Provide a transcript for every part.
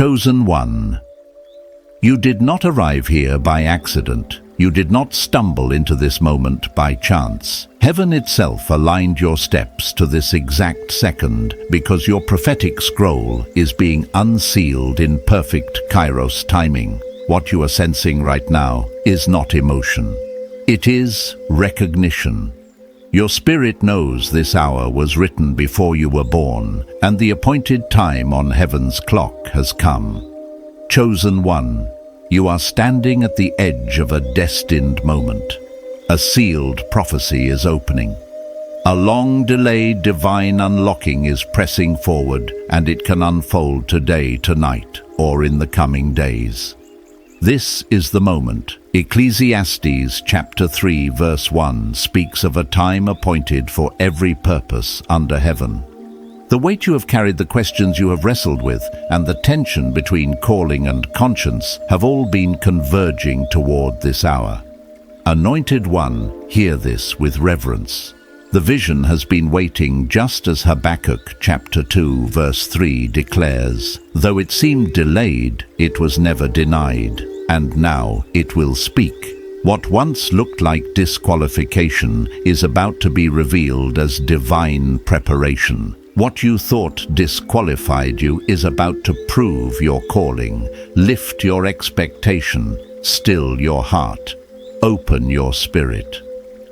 Chosen one. You did not arrive here by accident. You did not stumble into this moment by chance. Heaven itself aligned your steps to this exact second because your prophetic scroll is being unsealed in perfect Kairos timing. What you are sensing right now is not emotion. It is recognition. Your spirit knows this hour was written before you were born, and the appointed time on heaven's clock has come. Chosen one. You are standing at the edge of a destined moment. A sealed prophecy is opening. A long-delayed divine unlocking is pressing forward, and it can unfold today, tonight, or in the coming days. This is the moment. Ecclesiastes chapter 3 verse 1 speaks of a time appointed for every purpose under heaven. The weight you have carried, the questions you have wrestled with, and the tension between calling and conscience have all been converging toward this hour. Anointed one, hear this with reverence. The vision has been waiting, just as Habakkuk chapter 2 verse 3 declares, though it seemed delayed, it was never denied, and now it will speak. What once looked like disqualification is about to be revealed as divine preparation. What you thought disqualified you is about to prove your calling, lift your expectation, still your heart, open your spirit.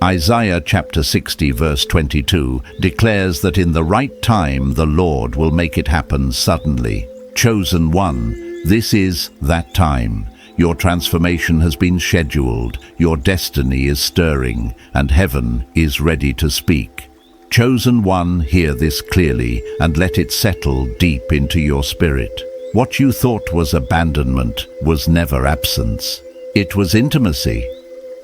Isaiah chapter 60 verse 22 declares that in the right time the Lord will make it happen suddenly. Chosen one, this is that time. Your transformation has been scheduled, your destiny is stirring, and heaven is ready to speak. Chosen one, hear this clearly and let it settle deep into your spirit. What you thought was abandonment was never absence. It was intimacy.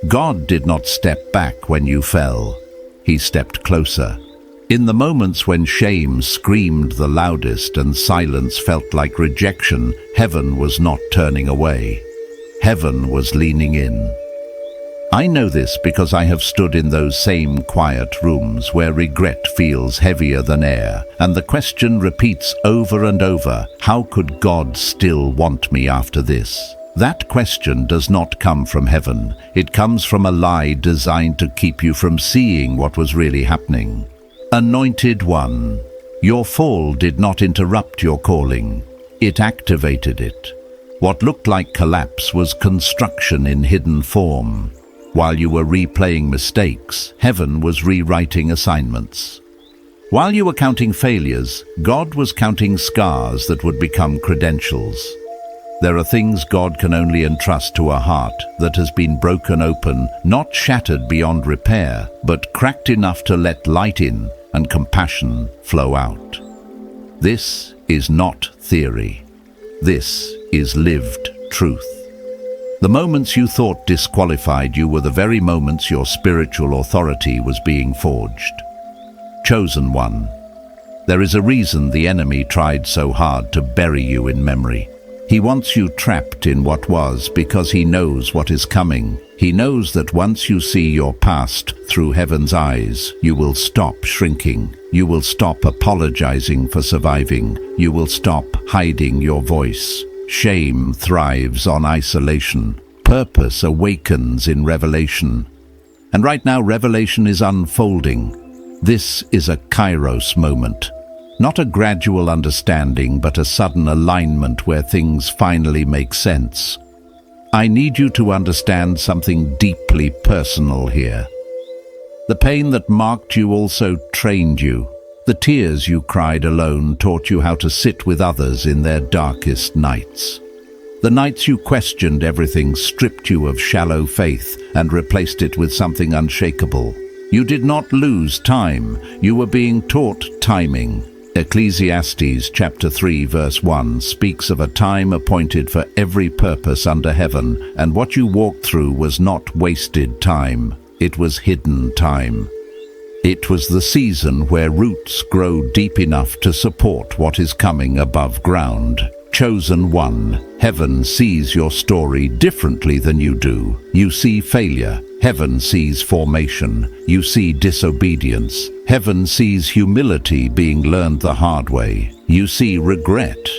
God did not step back when you fell. He stepped closer. In the moments when shame screamed the loudest and silence felt like rejection, heaven was not turning away. Heaven was leaning in. I know this because I have stood in those same quiet rooms where regret feels heavier than air, and the question repeats over and over, how could God still want me after this? That question does not come from heaven. It comes from a lie designed to keep you from seeing what was really happening. Anointed one, your fall did not interrupt your calling. It activated it. What looked like collapse was construction in hidden form. While you were replaying mistakes, heaven was rewriting assignments. While you were counting failures, God was counting scars that would become credentials. There are things God can only entrust to a heart that has been broken open, not shattered beyond repair, but cracked enough to let light in and compassion flow out. This is not theory. This is lived truth. The moments you thought disqualified you were the very moments your spiritual authority was being forged. Chosen one, there is a reason the enemy tried so hard to bury you in memory. He wants you trapped in what was because he knows what is coming. He knows that once you see your past through heaven's eyes, you will stop shrinking. You will stop apologizing for surviving. You will stop hiding your voice. Shame thrives on isolation. Purpose awakens in revelation. And right now, revelation is unfolding. This is a Kairos moment. Not a gradual understanding, but a sudden alignment where things finally make sense. I need you to understand something deeply personal here. The pain that marked you also trained you. The tears you cried alone taught you how to sit with others in their darkest nights. The nights you questioned everything stripped you of shallow faith and replaced it with something unshakable. You did not lose time. You were being taught timing. Ecclesiastes chapter 3 verse 1 speaks of a time appointed for every purpose under heaven, and what you walked through was not wasted time. It was hidden time. It was the season where roots grow deep enough to support what is coming above ground. Chosen one, heaven sees your story differently than you do. You see failure. Heaven sees formation. You see disobedience. Heaven sees humility being learned the hard way. You see regret.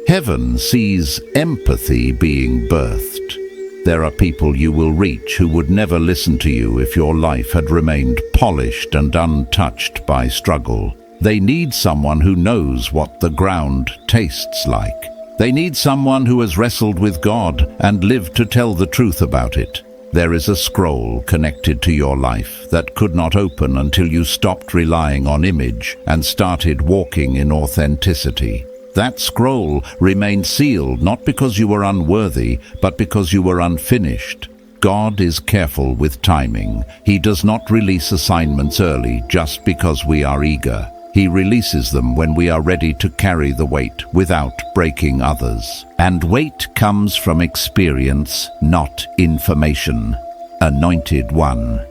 Heaven sees empathy being birthed. There are people you will reach who would never listen to you if your life had remained polished and untouched by struggle. They need someone who knows what the ground tastes like. They need someone who has wrestled with God and lived to tell the truth about it. There is a scroll connected to your life that could not open until you stopped relying on image and started walking in authenticity. That scroll remained sealed not because you were unworthy, but because you were unfinished. God is careful with timing. He does not release assignments early just because we are eager. He releases them when we are ready to carry the weight without breaking others. And weight comes from experience, not information. Anointed One.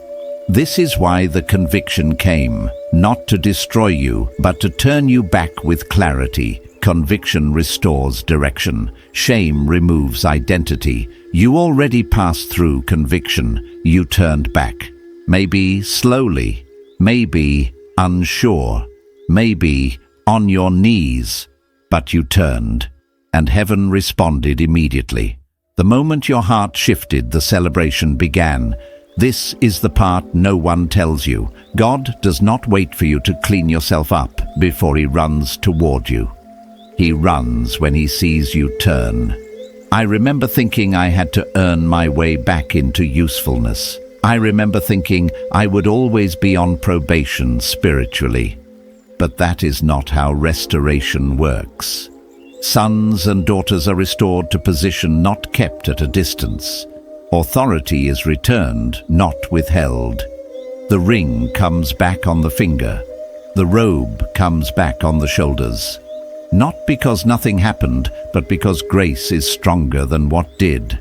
This is why the conviction came, not to destroy you, but to turn you back with clarity. Conviction restores direction. Shame removes identity. You already passed through conviction. You turned back. Maybe slowly, maybe unsure, maybe on your knees, but you turned, and heaven responded immediately. The moment your heart shifted, the celebration began. This is the part no one tells you. God does not wait for you to clean yourself up before He runs toward you. He runs when He sees you turn. I remember thinking I had to earn my way back into usefulness. I remember thinking I would always be on probation spiritually. But that is not how restoration works. Sons and daughters are restored to position, not kept at a distance. Authority is returned, not withheld. The ring comes back on the finger. The robe comes back on the shoulders. Not because nothing happened, but because grace is stronger than what did.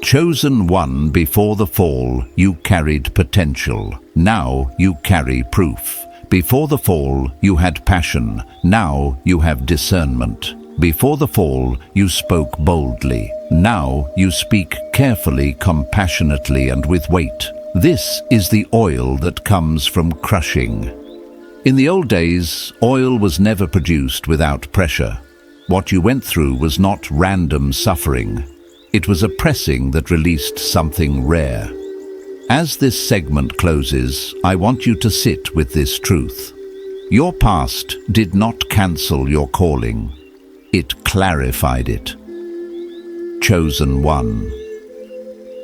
Chosen one before the fall, you carried potential. Now you carry proof. Before the fall, you had passion. Now you have discernment. Before the fall, you spoke boldly. Now you speak carefully, compassionately, and with weight. This is the oil that comes from crushing. In the old days, oil was never produced without pressure. What you went through was not random suffering. It was a pressing that released something rare. As this segment closes, I want you to sit with this truth. Your past did not cancel your calling. It clarified it. Chosen one.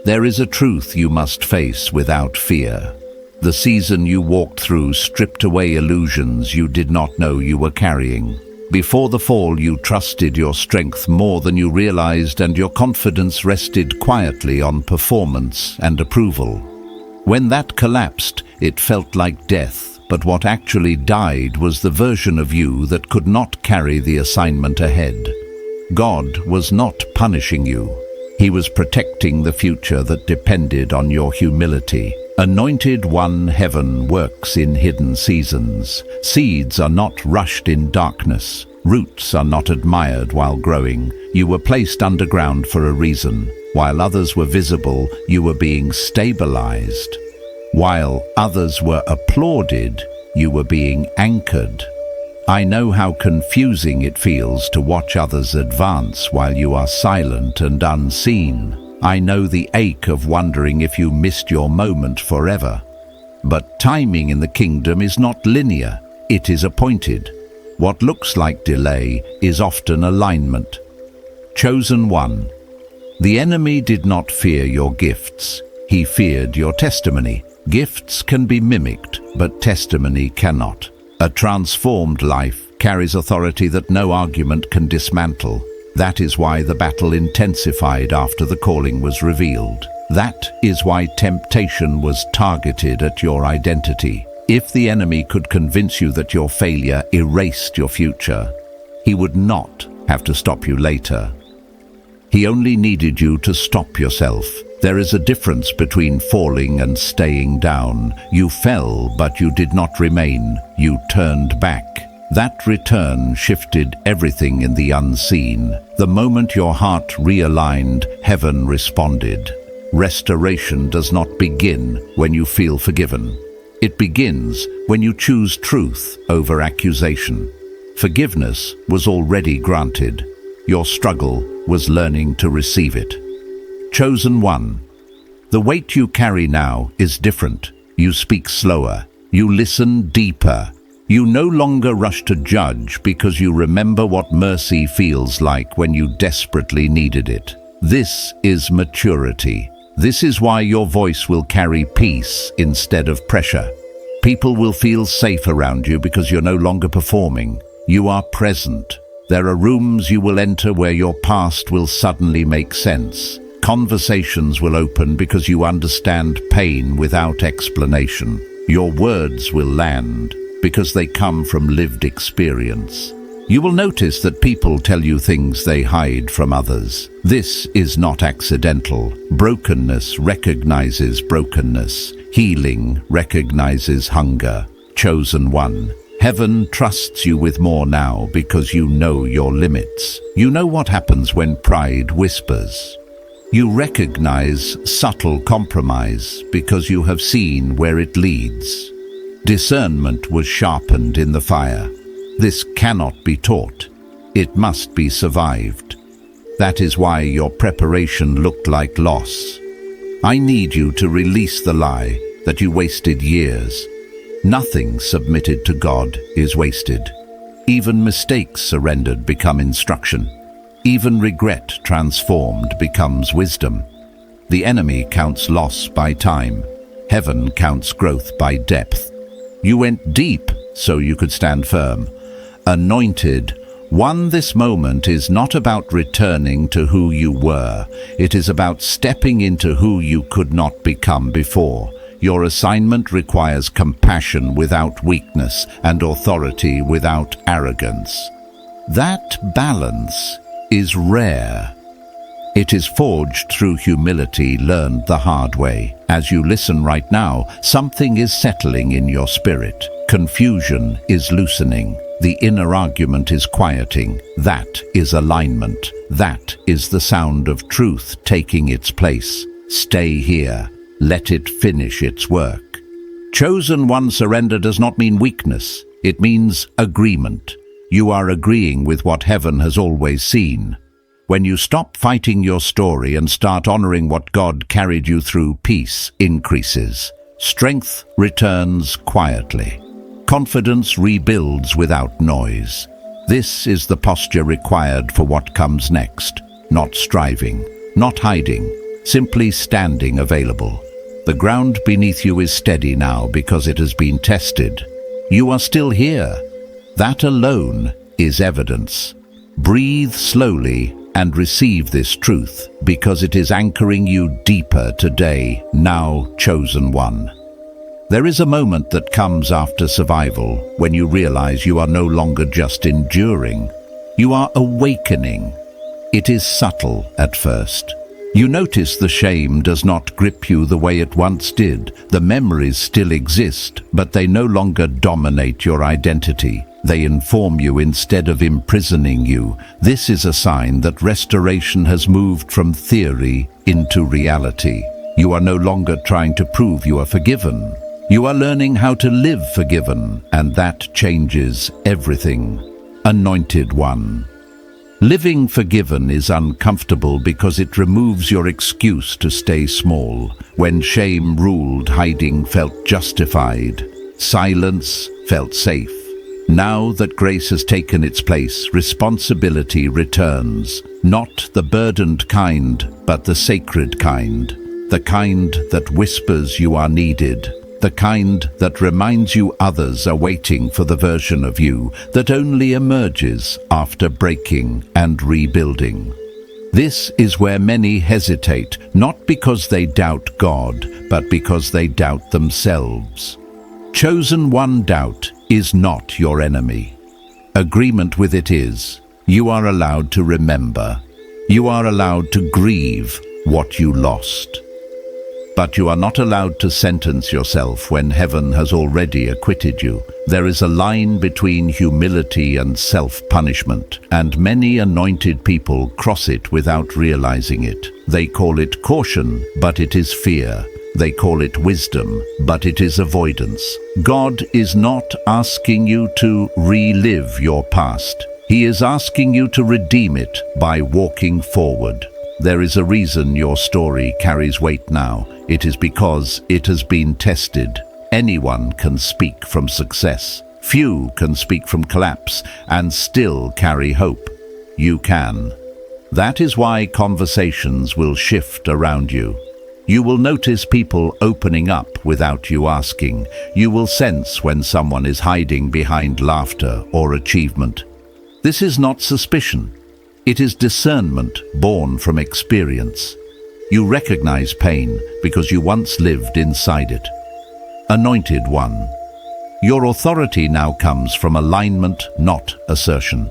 There is a truth you must face without fear. The season you walked through stripped away illusions you did not know you were carrying. Before the fall, you trusted your strength more than you realized, and your confidence rested quietly on performance and approval. When that collapsed, it felt like death, but what actually died was the version of you that could not carry the assignment ahead. God was not punishing you. He was protecting the future that depended on your humility. Anointed One, heaven works in hidden seasons. Seeds are not rushed in darkness. Roots are not admired while growing. You were placed underground for a reason. While others were visible, you were being stabilized. While others were applauded, you were being anchored. I know how confusing it feels to watch others advance while you are silent and unseen. I know the ache of wondering if you missed your moment forever. But timing in the kingdom is not linear, it is appointed. What looks like delay is often alignment. Chosen one. The enemy did not fear your gifts, he feared your testimony. Gifts can be mimicked, but testimony cannot. A transformed life carries authority that no argument can dismantle. That is why the battle intensified after the calling was revealed. That is why temptation was targeted at your identity. If the enemy could convince you that your failure erased your future, he would not have to stop you later. He only needed you to stop yourself. There is a difference between falling and staying down. You fell, but you did not remain. You turned back. That return shifted everything in the unseen. The moment your heart realigned, heaven responded. Restoration does not begin when you feel forgiven. It begins when you choose truth over accusation. Forgiveness was already granted. Your struggle was learning to receive it. Chosen one. The weight you carry now is different. You speak slower. You listen deeper. You no longer rush to judge because you remember what mercy feels like when you desperately needed it. This is maturity. This is why your voice will carry peace instead of pressure. People will feel safe around you because you're no longer performing. You are present. There are rooms you will enter where your past will suddenly make sense. Conversations will open because you understand pain without explanation. Your words will land because they come from lived experience. You will notice that people tell you things they hide from others. This is not accidental. Brokenness recognizes brokenness. Healing recognizes hunger. Chosen one. Heaven trusts you with more now because you know your limits. You know what happens when pride whispers. You recognize subtle compromise because you have seen where it leads. Discernment was sharpened in the fire. This cannot be taught. It must be survived. That is why your preparation looked like loss. I need you to release the lie that you wasted years. Nothing submitted to God is wasted. Even mistakes surrendered become instruction. Even regret transformed becomes wisdom. The enemy counts loss by time. Heaven counts growth by depth. You went deep so you could stand firm. Anointed one, this moment is not about returning to who you were. It is about stepping into who you could not become before. Your assignment requires compassion without weakness and authority without arrogance. That balance is rare. It is forged through humility learned the hard way. As you listen right now, something is settling in your spirit. Confusion is loosening. The inner argument is quieting. That is alignment. That is the sound of truth taking its place. Stay here. Let it finish its work. Chosen one, surrender does not mean weakness. It means agreement. You are agreeing with what heaven has always seen. When you stop fighting your story and start honoring what God carried you through, peace increases. Strength returns quietly. Confidence rebuilds without noise. This is the posture required for what comes next. Not striving, not hiding, simply standing available. The ground beneath you is steady now because it has been tested. You are still here. That alone is evidence. Breathe slowly and receive this truth because it is anchoring you deeper today, now chosen one. There is a moment that comes after survival when you realize you are no longer just enduring. You are awakening. It is subtle at first. You notice the shame does not grip you the way it once did. The memories still exist, but they no longer dominate your identity. They inform you instead of imprisoning you. This is a sign that restoration has moved from theory into reality. You are no longer trying to prove you are forgiven. You are learning how to live forgiven, and that changes everything. Anointed one. Living forgiven is uncomfortable because it removes your excuse to stay small. When shame ruled, hiding felt justified. Silence felt safe. Now that grace has taken its place, responsibility returns. Not the burdened kind, but the sacred kind. The kind that whispers you are needed. The kind that reminds you others are waiting for the version of you that only emerges after breaking and rebuilding. This is where many hesitate, not because they doubt God, but because they doubt themselves. Chosen one, doubt is not your enemy. Agreement with it is. You are allowed to remember. You are allowed to grieve what you lost. But you are not allowed to sentence yourself when heaven has already acquitted you. There is a line between humility and self-punishment, and many anointed people cross it without realizing it. They call it caution, but it is fear. They call it wisdom, but it is avoidance. God is not asking you to relive your past. He is asking you to redeem it by walking forward. There is a reason your story carries weight now. It is because it has been tested. Anyone can speak from success. Few can speak from collapse and still carry hope. You can. That is why conversations will shift around you. You will notice people opening up without you asking. You will sense when someone is hiding behind laughter or achievement. This is not suspicion. It is discernment born from experience. You recognize pain because you once lived inside it. Anointed one. Your authority now comes from alignment, not assertion.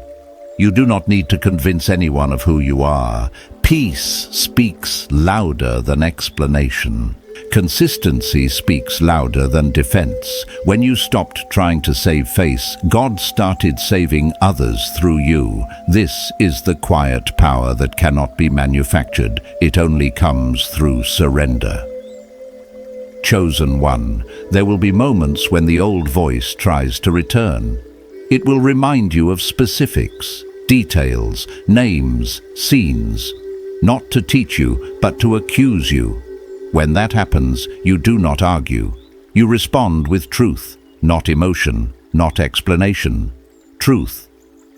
You do not need to convince anyone of who you are. Peace speaks louder than explanation. Consistency speaks louder than defense. When you stopped trying to save face, God started saving others through you. This is the quiet power that cannot be manufactured. It only comes through surrender. Chosen one, there will be moments when the old voice tries to return. It will remind you of specifics, details, names, scenes, not to teach you, but to accuse you. When that happens, you do not argue. You respond with truth, not emotion, not explanation. Truth.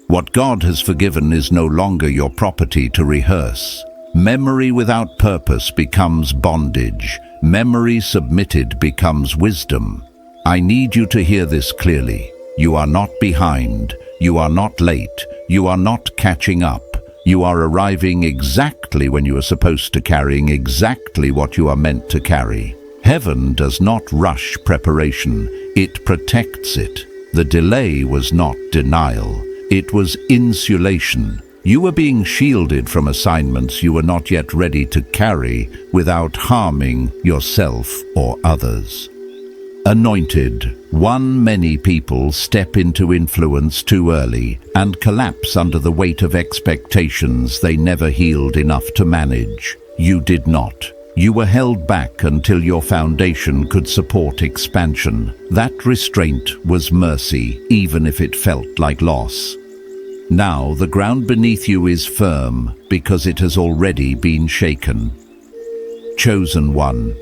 What God has forgiven is no longer your property to rehearse. Memory without purpose becomes bondage. Memory submitted becomes wisdom. I need you to hear this clearly. You are not behind. You are not late. You are not catching up. You are arriving exactly when you are supposed to, carrying exactly what you are meant to carry. Heaven does not rush preparation. It protects it. The delay was not denial. It was insulation. You were being shielded from assignments you were not yet ready to carry without harming yourself or others. Anointed one. Many people step into influence too early and collapse under the weight of expectations they never healed enough to manage. You did not. You were held back until your foundation could support expansion. That restraint was mercy, even if it felt like loss. Now the ground beneath you is firm because it has already been shaken. Chosen one.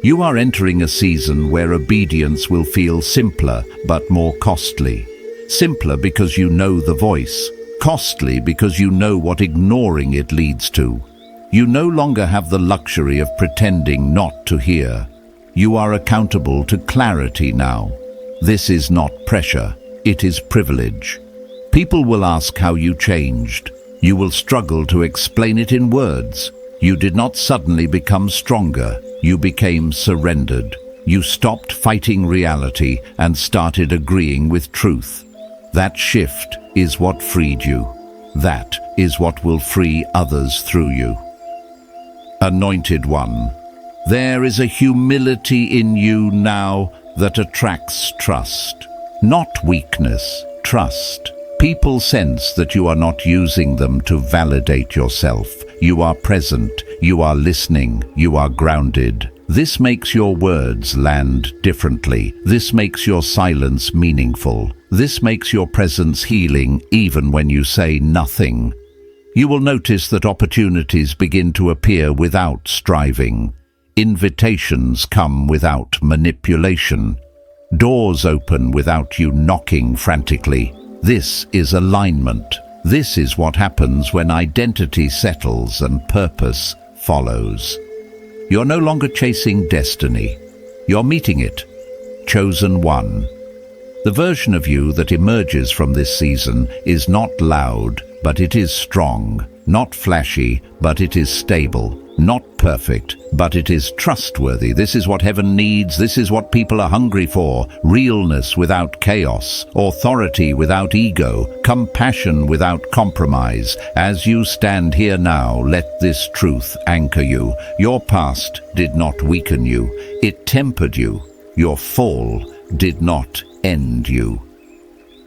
You are entering a season where obedience will feel simpler but more costly. Simpler because you know the voice. Costly because you know what ignoring it leads to. You no longer have the luxury of pretending not to hear. You are accountable to clarity now. This is not pressure, it is privilege. People will ask how you changed. You will struggle to explain it in words. You did not suddenly become stronger. You became surrendered. You stopped fighting reality and started agreeing with truth. That shift is what freed you. That is what will free others through you. Anointed one, there is a humility in you now that attracts trust. Not weakness, trust. People sense that you are not using them to validate yourself. You are present, you are listening, you are grounded. This makes your words land differently. This makes your silence meaningful. This makes your presence healing even when you say nothing. You will notice that opportunities begin to appear without striving. Invitations come without manipulation. Doors open without you knocking frantically. This is alignment. This is what happens when identity settles and purpose follows. You're no longer chasing destiny. You're meeting it. Chosen one. The version of you that emerges from this season is not loud, but it is strong. Not flashy, but it is stable. Not perfect, but it is trustworthy. This is what heaven needs. This is what people are hungry for. Realness without chaos. Authority without ego. Compassion without compromise. As you stand here now, let this truth anchor you. Your past did not weaken you. It tempered you. Your fall did not end you.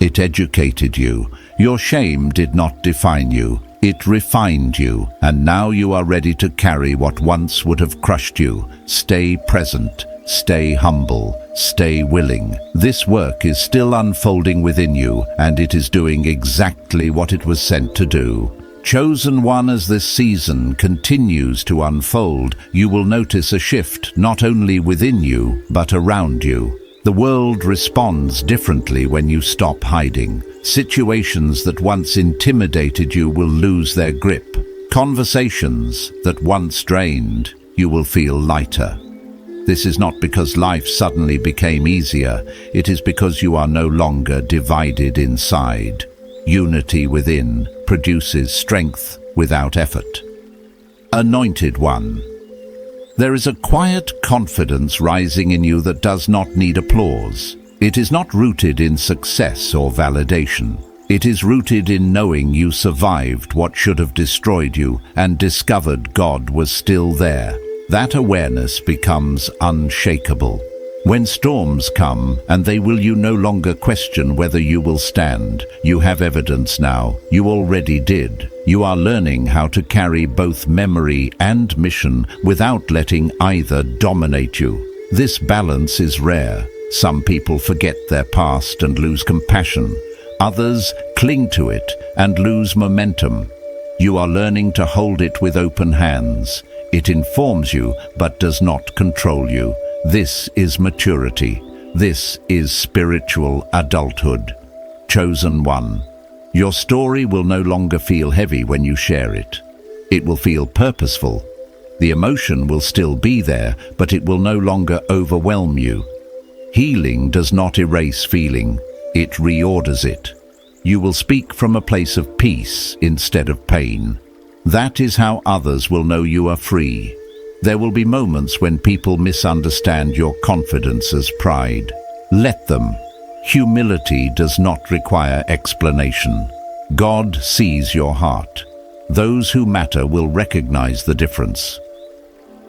It educated you. Your shame did not define you. It refined you, and now you are ready to carry what once would have crushed you. Stay present, Stay humble, stay willing. This work is still unfolding within you, and it is doing exactly what it was sent to do. Chosen one, as this season continues to unfold, you will notice a shift not only within you, but around you. The world responds differently when you stop hiding. Situations that once intimidated you will lose their grip. Conversations that once drained, you will feel lighter. This is not because life suddenly became easier, it is because you are no longer divided inside. Unity within produces strength without effort. Anointed one. There is a quiet confidence rising in you that does not need applause. It is not rooted in success or validation. It is rooted in knowing you survived what should have destroyed you and discovered God was still there. That awareness becomes unshakable. When storms come, and they will, you no longer question whether you will stand. You have evidence now. You already did. You are learning how to carry both memory and mission without letting either dominate you. This balance is rare. Some people forget their past and lose compassion. Others cling to it and lose momentum. You are learning to hold it with open hands. It informs you but does not control you. This is maturity. This is spiritual adulthood. Chosen one. Your story will no longer feel heavy when you share it. It will feel purposeful. The emotion will still be there, but it will no longer overwhelm you. Healing does not erase feeling. It reorders it. You will speak from a place of peace instead of pain. That is how others will know you are free. There will be moments when people misunderstand your confidence as pride. Let them. Humility does not require explanation. God sees your heart. Those who matter will recognize the difference.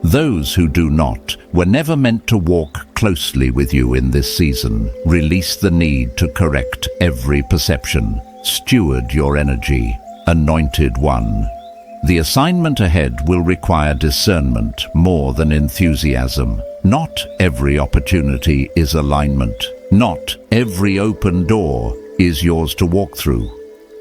Those who do not were never meant to walk closely with you in this season. Release the need to correct every perception. Steward your energy. Anointed one. The assignment ahead will require discernment more than enthusiasm. Not every opportunity is alignment. Not every open door is yours to walk through.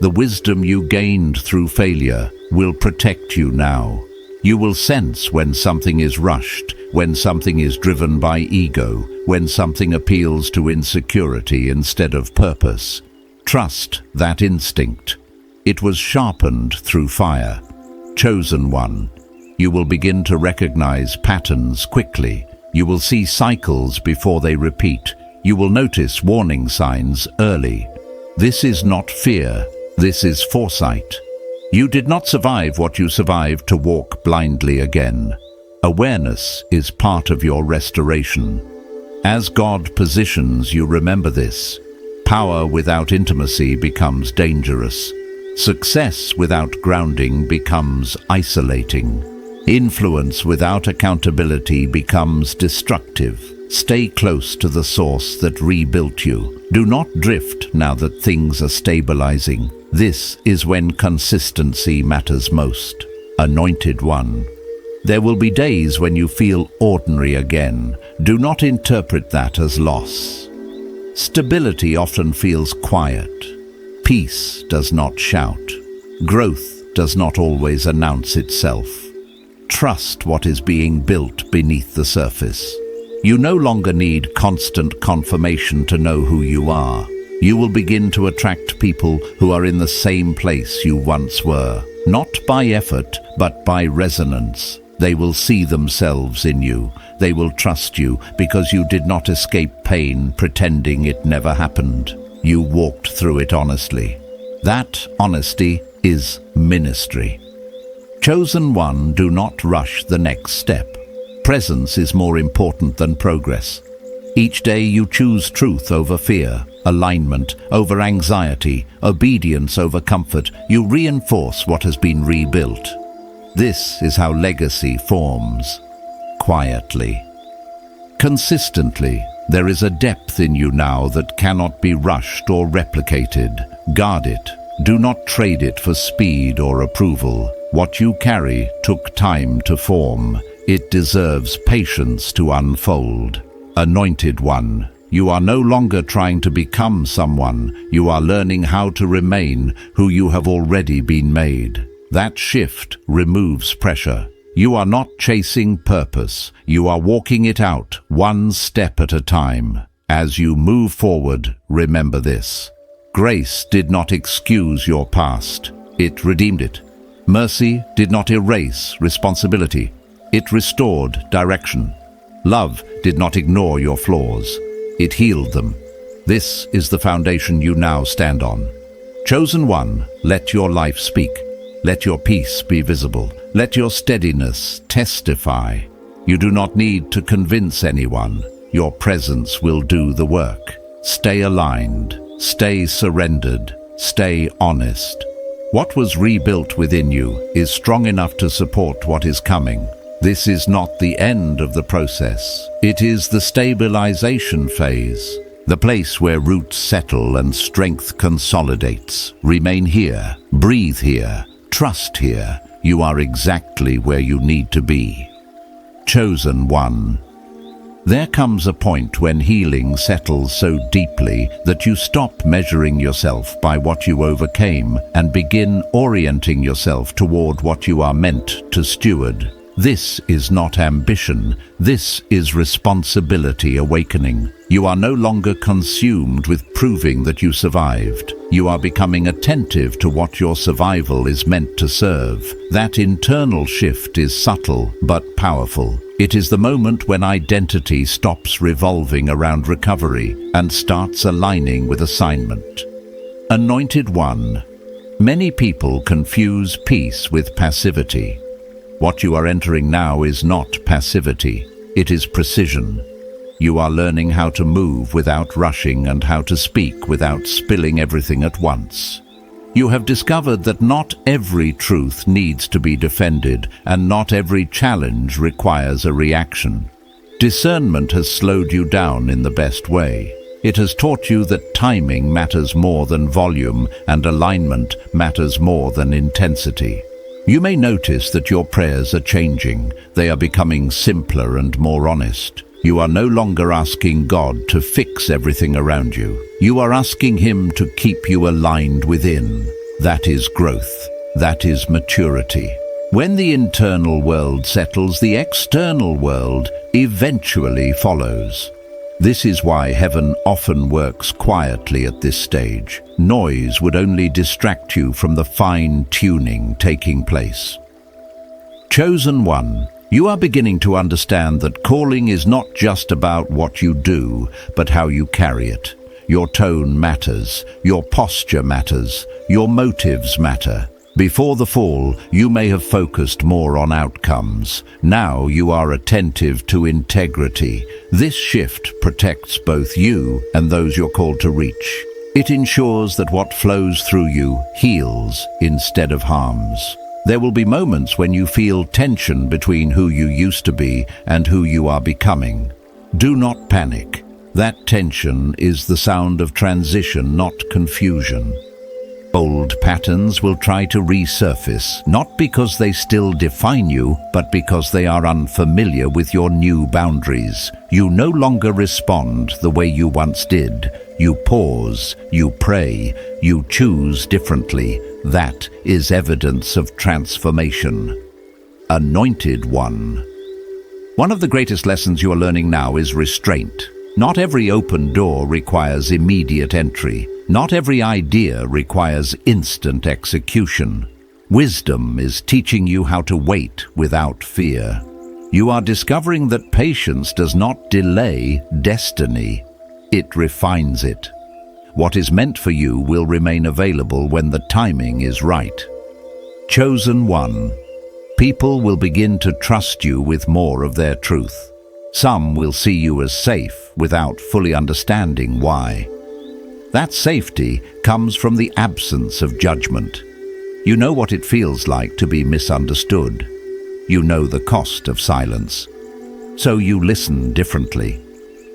The wisdom you gained through failure will protect you now. You will sense when something is rushed, when something is driven by ego, when something appeals to insecurity instead of purpose. Trust that instinct. It was sharpened through fire. Chosen one. You will begin to recognize patterns quickly. You will see cycles before they repeat. You will notice warning signs early. This is not fear. This is foresight. You did not survive what you survived to walk blindly again. Awareness is part of your restoration. As God positions you, remember this. Power without intimacy becomes dangerous. Success without grounding becomes isolating. Influence without accountability becomes destructive. Stay close to the source that rebuilt you. Do not drift now that things are stabilizing. This is when consistency matters most. Anointed one. There will be days when you feel ordinary again. Do not interpret that as loss. Stability often feels quiet. Peace does not shout. Growth does not always announce itself. Trust what is being built beneath the surface. You no longer need constant confirmation to know who you are. You will begin to attract people who are in the same place you once were. Not by effort, but by resonance. They will see themselves in you. They will trust you because you did not escape pain pretending it never happened. You walked through it honestly. That honesty is ministry. Chosen one, do not rush the next step. Presence is more important than progress. Each day you choose truth over fear, alignment over anxiety, obedience over comfort. You reinforce what has been rebuilt. This is how legacy forms. Quietly. Consistently. There is a depth in you now that cannot be rushed or replicated. Guard it. Do not trade it for speed or approval. What you carry took time to form. It deserves patience to unfold. Anointed one, you are no longer trying to become someone. You are learning how to remain who you have already been made. That shift removes pressure. You are not chasing purpose. You are walking it out, one step at a time. As you move forward, remember this. Grace did not excuse your past. It redeemed it. Mercy did not erase responsibility. It restored direction. Love did not ignore your flaws. It healed them. This is the foundation you now stand on. Chosen one, let your life speak. Let your peace be visible. Let your steadiness testify. You do not need to convince anyone. Your presence will do the work. Stay aligned. Stay surrendered. Stay honest. What was rebuilt within you is strong enough to support what is coming. This is not the end of the process. It is the stabilization phase, the place where roots settle and strength consolidates. Remain here, breathe here, trust here. You are exactly where you need to be. Chosen one. There comes a point when healing settles so deeply that you stop measuring yourself by what you overcame and begin orienting yourself toward what you are meant to steward. This is not ambition. This is responsibility awakening. You are no longer consumed with proving that you survived. You are becoming attentive to what your survival is meant to serve. That internal shift is subtle but powerful. It is the moment when identity stops revolving around recovery and starts aligning with assignment. Anointed one. Many people confuse peace with passivity. What you are entering now is not passivity, it is precision. You are learning how to move without rushing and how to speak without spilling everything at once. You have discovered that not every truth needs to be defended and not every challenge requires a reaction. Discernment has slowed you down in the best way. It has taught you that timing matters more than volume and alignment matters more than intensity. You may notice that your prayers are changing. They are becoming simpler and more honest. You are no longer asking God to fix everything around you. You are asking Him to keep you aligned within. That is growth. That is maturity. When the internal world settles, the external world eventually follows. This is why heaven often works quietly at this stage. Noise would only distract you from the fine-tuning taking place. Chosen one, you are beginning to understand that calling is not just about what you do, but how you carry it. Your tone matters, your posture matters, your motives matter. Before the fall, you may have focused more on outcomes. Now you are attentive to integrity. This shift protects both you and those you're called to reach. It ensures that what flows through you heals instead of harms. There will be moments when you feel tension between who you used to be and who you are becoming. Do not panic. That tension is the sound of transition, not confusion. Old patterns will try to resurface, not because they still define you, but because they are unfamiliar with your new boundaries. You no longer respond the way you once did. You pause, you pray, you choose differently. That is evidence of transformation. Anointed one. One of the greatest lessons you are learning now is restraint. Not every open door requires immediate entry. Not every idea requires instant execution. Wisdom is teaching you how to wait without fear. You are discovering that patience does not delay destiny. It refines it. What is meant for you will remain available when the timing is right. Chosen one. People will begin to trust you with more of their truth. Some will see you as safe without fully understanding why. That safety comes from the absence of judgment. You know what it feels like to be misunderstood. You know the cost of silence. So you listen differently.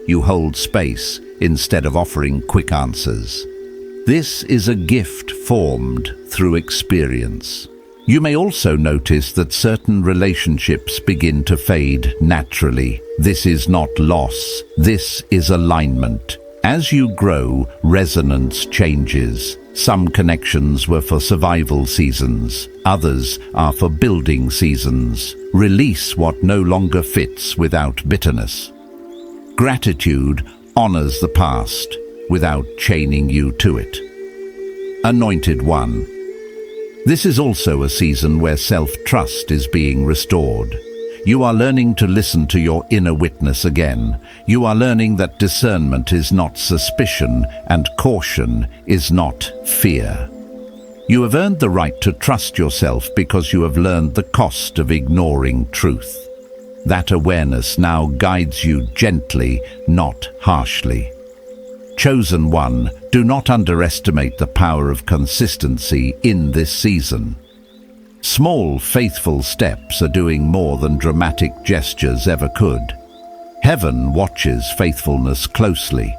You hold space instead of offering quick answers. This is a gift formed through experience. You may also notice that certain relationships begin to fade naturally. This is not loss, this is alignment. As you grow, resonance changes. Some connections were for survival seasons, others are for building seasons. Release what no longer fits without bitterness. Gratitude honors the past without chaining you to it. Anointed One. This is also a season where self-trust is being restored. You are learning to listen to your inner witness again. You are learning that discernment is not suspicion and caution is not fear. You have earned the right to trust yourself because you have learned the cost of ignoring truth. That awareness now guides you gently, not harshly. Chosen One, do not underestimate the power of consistency in this season. Small, faithful steps are doing more than dramatic gestures ever could. Heaven watches faithfulness closely.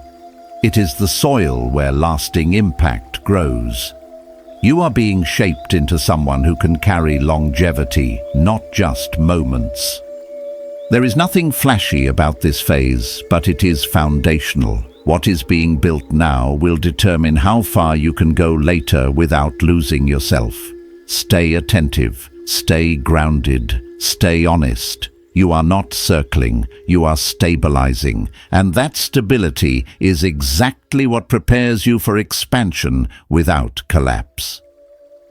It is the soil where lasting impact grows. You are being shaped into someone who can carry longevity, not just moments. There is nothing flashy about this phase, but it is foundational. What is being built now will determine how far you can go later without losing yourself. Stay attentive, stay grounded, stay honest. You are not circling, you are stabilizing, and that stability is exactly what prepares you for expansion without collapse.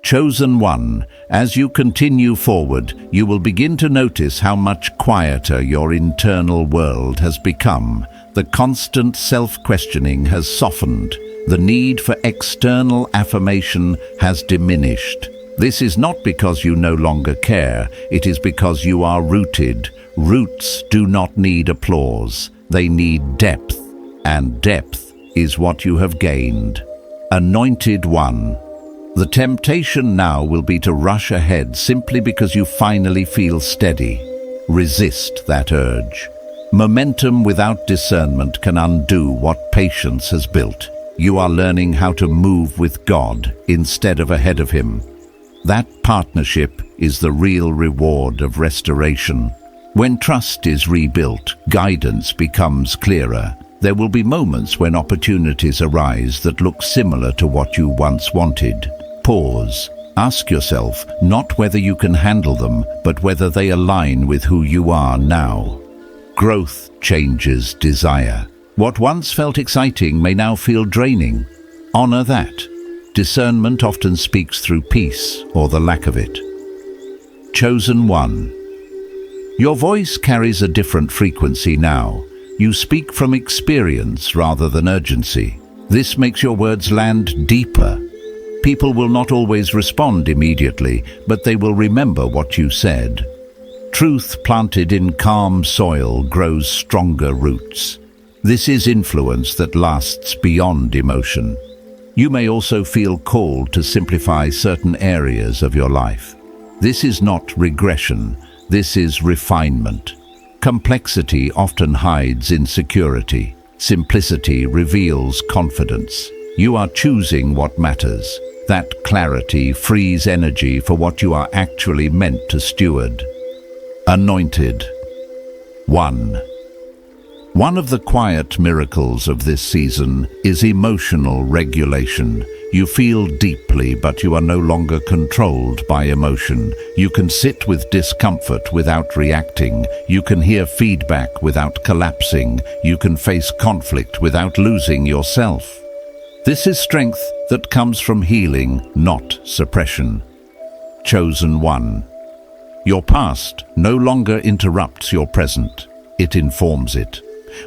Chosen One, as you continue forward, you will begin to notice how much quieter your internal world has become. The constant self-questioning has softened. The need for external affirmation has diminished. This is not because you no longer care, it is because you are rooted. Roots do not need applause, they need depth, and depth is what you have gained. Anointed One. The temptation now will be to rush ahead simply because you finally feel steady. Resist that urge. Momentum without discernment can undo what patience has built. You are learning how to move with God instead of ahead of Him. That partnership is the real reward of restoration. When trust is rebuilt, guidance becomes clearer. There will be moments when opportunities arise that look similar to what you once wanted. Pause. Ask yourself not whether you can handle them, but whether they align with who you are now. Growth changes desire. What once felt exciting may now feel draining. Honor that. Discernment often speaks through peace or the lack of it. Chosen One. Your voice carries a different frequency now. You speak from experience rather than urgency. This makes your words land deeper. People will not always respond immediately, but they will remember what you said. Truth planted in calm soil grows stronger roots. This is influence that lasts beyond emotion. You may also feel called to simplify certain areas of your life. This is not regression, this is refinement. Complexity often hides insecurity. Simplicity reveals confidence. You are choosing what matters. That clarity frees energy for what you are actually meant to steward. Anointed One. One of the quiet miracles of this season is emotional regulation. You feel deeply, but you are no longer controlled by emotion. You can sit with discomfort without reacting. You can hear feedback without collapsing. You can face conflict without losing yourself. This is strength that comes from healing, not suppression. Chosen One. Your past no longer interrupts your present. It informs it.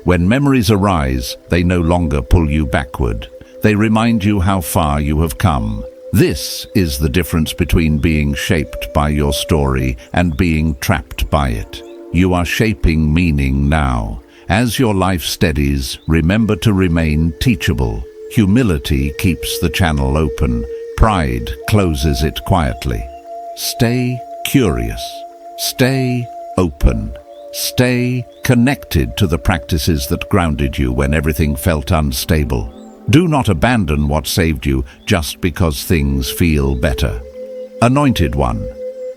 When memories arise, they no longer pull you backward. They remind you how far you have come. This is the difference between being shaped by your story and being trapped by it. You are shaping meaning now. As your life steadies, remember to remain teachable. Humility keeps the channel open. Pride closes it quietly. Stay curious. Stay open. Stay connected to the practices that grounded you when everything felt unstable. Do not abandon what saved you just because things feel better. Anointed One.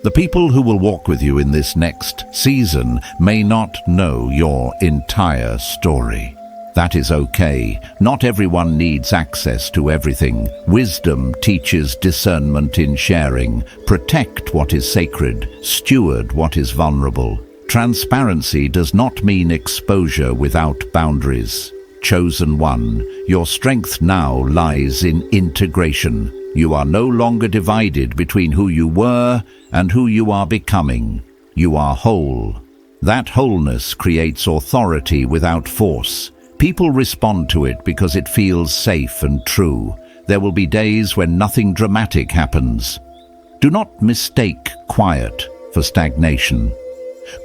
The people who will walk with you in this next season may not know your entire story. That is okay. Not everyone needs access to everything. Wisdom teaches discernment in sharing. Protect what is sacred. Steward what is vulnerable. Transparency does not mean exposure without boundaries. Chosen one, your strength now lies in integration. You are no longer divided between who you were and who you are becoming. You are whole. That wholeness creates authority without force. People respond to it because it feels safe and true. There will be days when nothing dramatic happens. Do not mistake quiet for stagnation.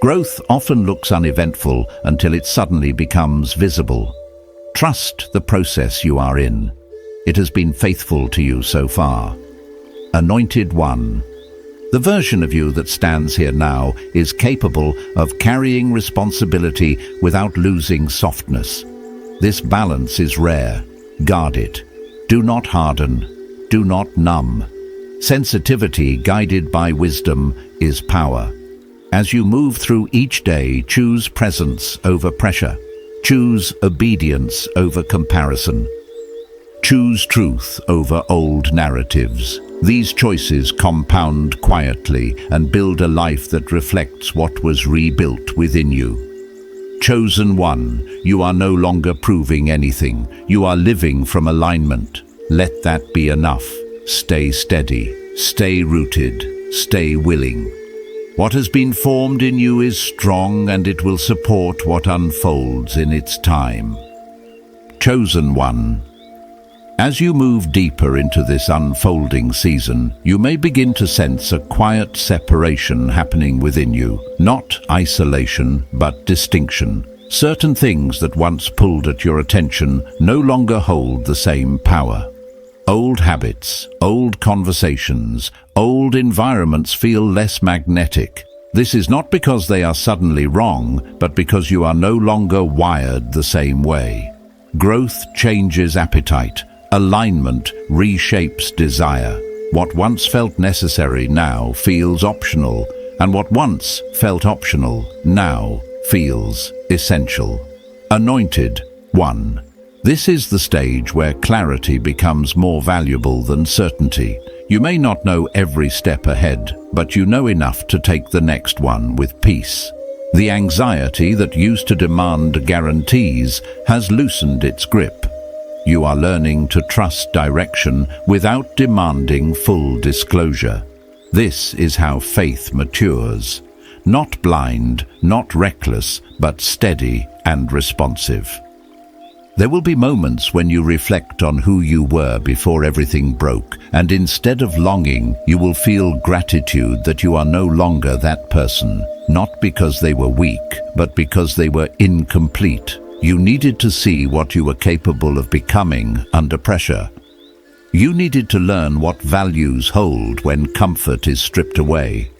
Growth often looks uneventful until it suddenly becomes visible. Trust the process you are in. It has been faithful to you so far. Anointed one. The version of you that stands here now is capable of carrying responsibility without losing softness. This balance is rare. Guard it. Do not harden. Do not numb. Sensitivity guided by wisdom is power. As you move through each day, choose presence over pressure. Choose obedience over comparison. Choose truth over old narratives. These choices compound quietly and build a life that reflects what was rebuilt within you. Chosen one, you are no longer proving anything. You are living from alignment. Let that be enough. Stay steady. Stay rooted. Stay willing. What has been formed in you is strong, and it will support what unfolds in its time. Chosen one. As you move deeper into this unfolding season, you may begin to sense a quiet separation happening within you. Not isolation, but distinction. Certain things that once pulled at your attention no longer hold the same power. Old habits, old conversations, old environments feel less magnetic. This is not because they are suddenly wrong, but because you are no longer wired the same way. Growth changes appetite. Alignment reshapes desire. What once felt necessary now feels optional, and what once felt optional now feels essential. Anointed one. This is the stage where clarity becomes more valuable than certainty. You may not know every step ahead, but you know enough to take the next one with peace. The anxiety that used to demand guarantees has loosened its grip. You are learning to trust direction without demanding full disclosure. This is how faith matures. Not blind, not reckless, but steady and responsive. There will be moments when you reflect on who you were before everything broke, and instead of longing, you will feel gratitude that you are no longer that person, not because they were weak, but because they were incomplete. You needed to see what you were capable of becoming under pressure. You needed to learn what values hold when comfort is stripped away.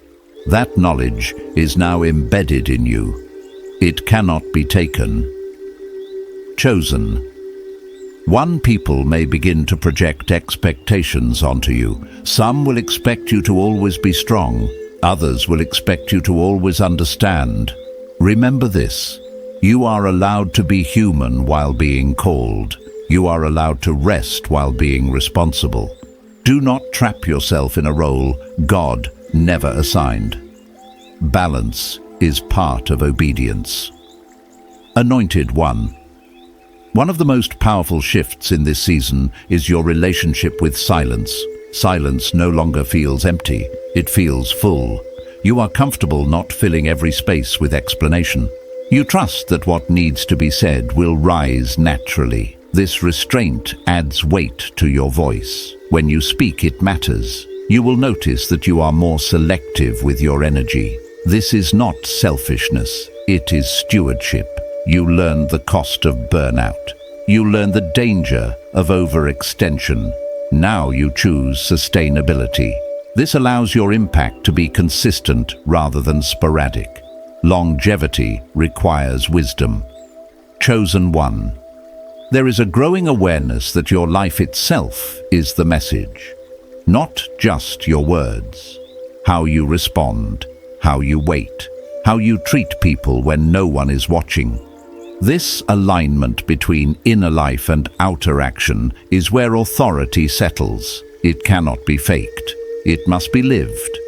That knowledge is now embedded in you. It cannot be taken. Chosen. One people may begin to project expectations onto you. Some will expect you to always be strong. Others will expect you to always understand. Remember this. You are allowed to be human while being called. You are allowed to rest while being responsible. Do not trap yourself in a role God never assigned. Balance is part of obedience. Anointed one. One of the most powerful shifts in this season is your relationship with silence. Silence no longer feels empty, it feels full. You are comfortable not filling every space with explanation. You trust that what needs to be said will rise naturally. This restraint adds weight to your voice. When you speak, it matters. You will notice that you are more selective with your energy. This is not selfishness, it is stewardship. You learn the cost of burnout. You learn the danger of overextension. Now you choose sustainability. This allows your impact to be consistent rather than sporadic. Longevity requires wisdom. Chosen one. There is a growing awareness that your life itself is the message, not just your words. how you respond, how you wait, how you treat people when no one is watching. This alignment between inner life and outer action is where authority settles. It cannot be faked. It must be lived.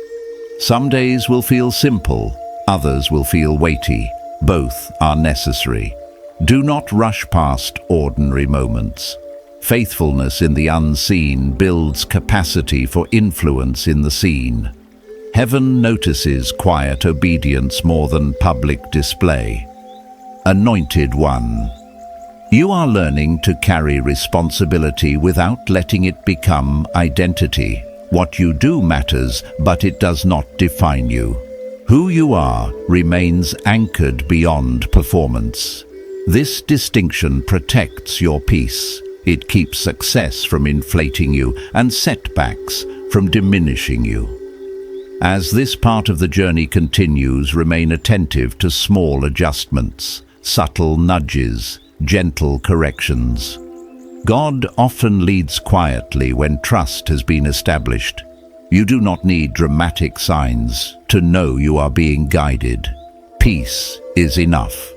Some days will feel simple, others will feel weighty. Both are necessary. Do not rush past ordinary moments. Faithfulness in the unseen builds capacity for influence in the seen. Heaven notices quiet obedience more than public display. Anointed One. You are learning to carry responsibility without letting it become identity. What you do matters, but it does not define you. Who you are remains anchored beyond performance. This distinction protects your peace. It keeps success from inflating you and setbacks from diminishing you. As this part of the journey continues, remain attentive to small adjustments, subtle nudges, gentle corrections. God often leads quietly when trust has been established. You do not need dramatic signs to know you are being guided. Peace is enough.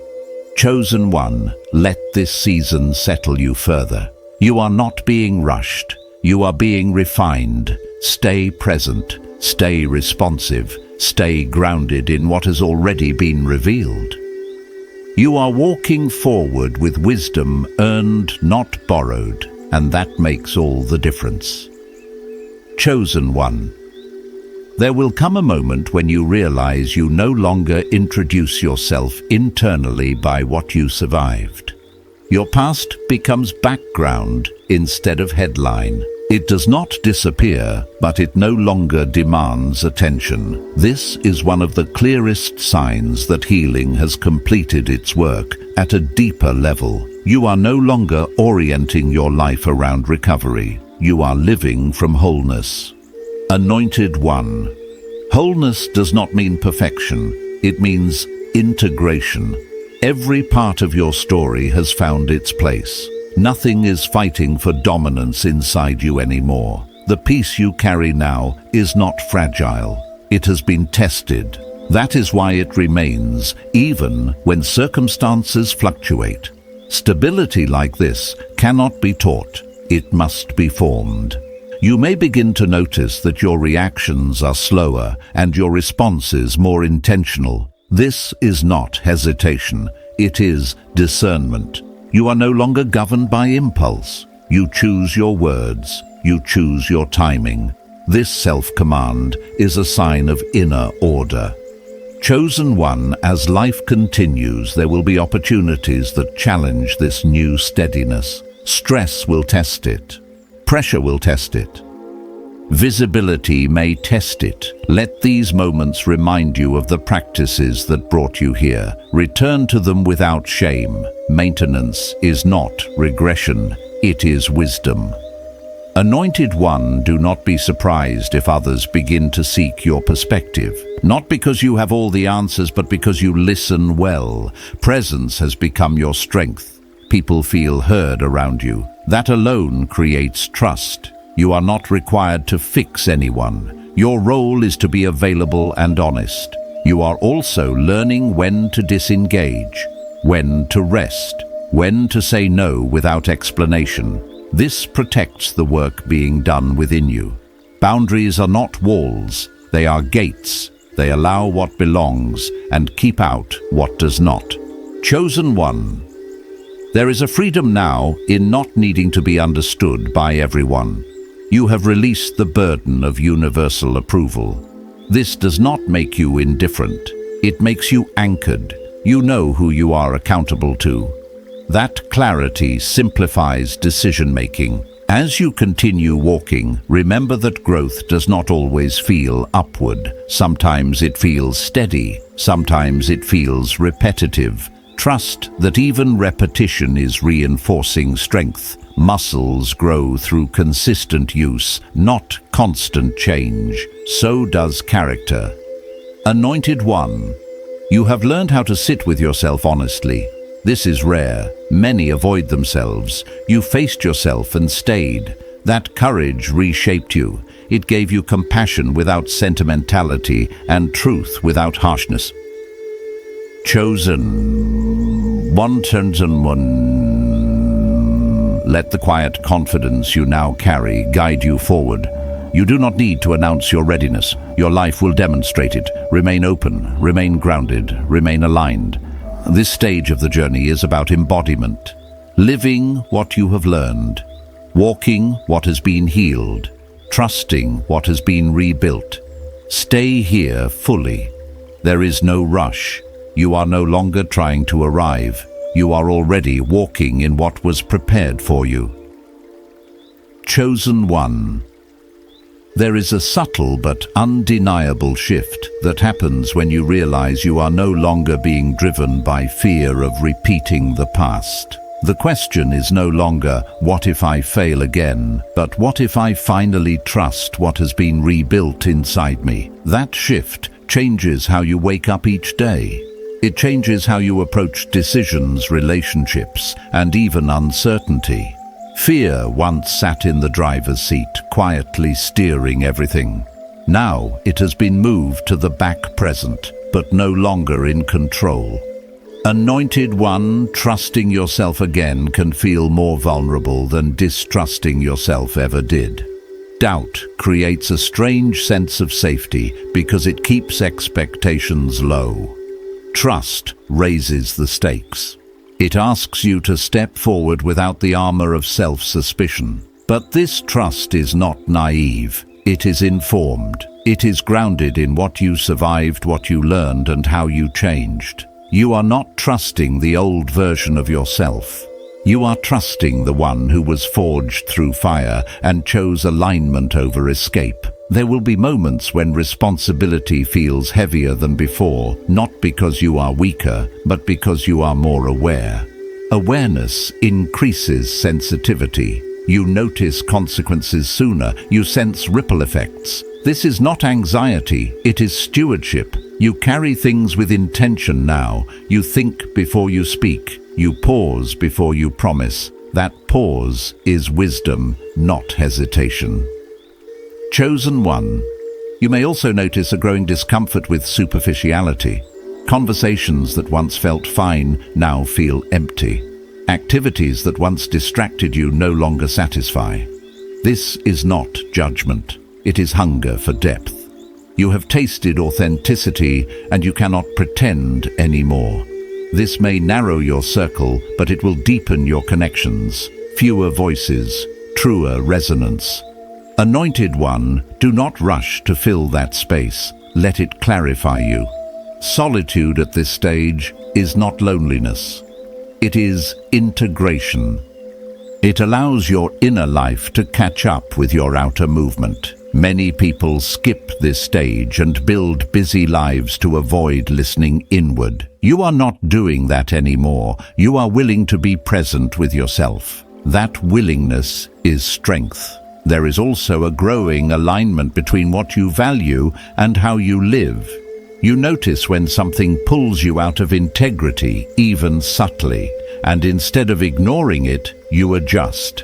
Chosen One, let this season settle you further. You are not being rushed. You are being refined. Stay present. Stay responsive. Stay grounded in what has already been revealed. You are walking forward with wisdom earned, not borrowed, and that makes all the difference. Chosen One. There will come a moment when you realize you no longer introduce yourself internally by what you survived. Your past becomes background instead of headline. It does not disappear, but it no longer demands attention. This is one of the clearest signs that healing has completed its work at a deeper level. You are no longer orienting your life around recovery. You are living from wholeness. Anointed One. Wholeness does not mean perfection. It means integration. Every part of your story has found its place. Nothing is fighting for dominance inside you anymore. The peace you carry now is not fragile. It has been tested. That is why it remains, even when circumstances fluctuate. Stability like this cannot be taught. It must be formed. You may begin to notice that your reactions are slower and your responses more intentional. This is not hesitation. It is discernment. You are no longer governed by impulse. You choose your words. You choose your timing. This self-command is a sign of inner order. Chosen One, as life continues, there will be opportunities that challenge this new steadiness. Stress will test it. Pressure will test it. Visibility may test it. Let these moments remind you of the practices that brought you here. Return to them without shame. Maintenance is not regression, it is wisdom. Anointed One, do not be surprised if others begin to seek your perspective. Not because you have all the answers, but because you listen well. Presence has become your strength. People feel heard around you. That alone creates trust. You are not required to fix anyone. Your role is to be available and honest. You are also learning when to disengage, when to rest, when to say no without explanation. This protects the work being done within you. Boundaries are not walls, they are gates. They allow what belongs and keep out what does not. Chosen One. There is a freedom now in not needing to be understood by everyone. You have released the burden of universal approval. This does not make you indifferent. It makes you anchored. You know who you are accountable to. That clarity simplifies decision-making. As you continue walking, remember that growth does not always feel upward. Sometimes it feels steady. Sometimes it feels repetitive. Trust that even repetition is reinforcing strength. Muscles grow through consistent use, not constant change. So does character. Anointed One. You have learned how to sit with yourself honestly. This is rare. Many avoid themselves. You faced yourself and stayed. That courage reshaped you. It gave you compassion without sentimentality and truth without harshness. Chosen one. Let the quiet confidence you now carry guide you forward. You do not need to announce your readiness. Your life will demonstrate it. Remain open, remain grounded, remain aligned. This stage of the journey is about embodiment. Living what you have learned. Walking what has been healed. Trusting what has been rebuilt. Stay here fully. There is no rush. You are no longer trying to arrive. You are already walking in what was prepared for you. Chosen one. There is a subtle but undeniable shift that happens when you realize you are no longer being driven by fear of repeating the past. The question is no longer, what if I fail again, but what if I finally trust what has been rebuilt inside me? That shift changes how you wake up each day. It changes how you approach decisions, relationships, and even uncertainty. Fear once sat in the driver's seat, quietly steering everything. Now it has been moved to the back present, but no longer in control. Anointed one, trusting yourself again can feel more vulnerable than distrusting yourself ever did. Doubt creates a strange sense of safety because it keeps expectations low. Trust raises the stakes. It asks you to step forward without the armor of self-suspicion. But this trust is not naive. It is informed. It is grounded in what you survived, what you learned, and how you changed. You are not trusting the old version of yourself. You are trusting the one who was forged through fire and chose alignment over escape. There will be moments when responsibility feels heavier than before, not because you are weaker, but because you are more aware. Awareness increases sensitivity. You notice consequences sooner. You sense ripple effects. This is not anxiety, it is stewardship. You carry things with intention now. You think before you speak. You pause before you promise. That pause is wisdom, not hesitation. Chosen one. You may also notice a growing discomfort with superficiality. Conversations that once felt fine now feel empty. Activities that once distracted you no longer satisfy. This is not judgment. It is hunger for depth. You have tasted authenticity and you cannot pretend anymore. This may narrow your circle, but it will deepen your connections. Fewer voices, truer resonance. Anointed one, do not rush to fill that space. Let it clarify you. Solitude at this stage is not loneliness. It is integration. It allows your inner life to catch up with your outer movement. Many people skip this stage and build busy lives to avoid listening inward. You are not doing that anymore. You are willing to be present with yourself. That willingness is strength. There is also a growing alignment between what you value and how you live. You notice when something pulls you out of integrity, even subtly, and instead of ignoring it, you adjust.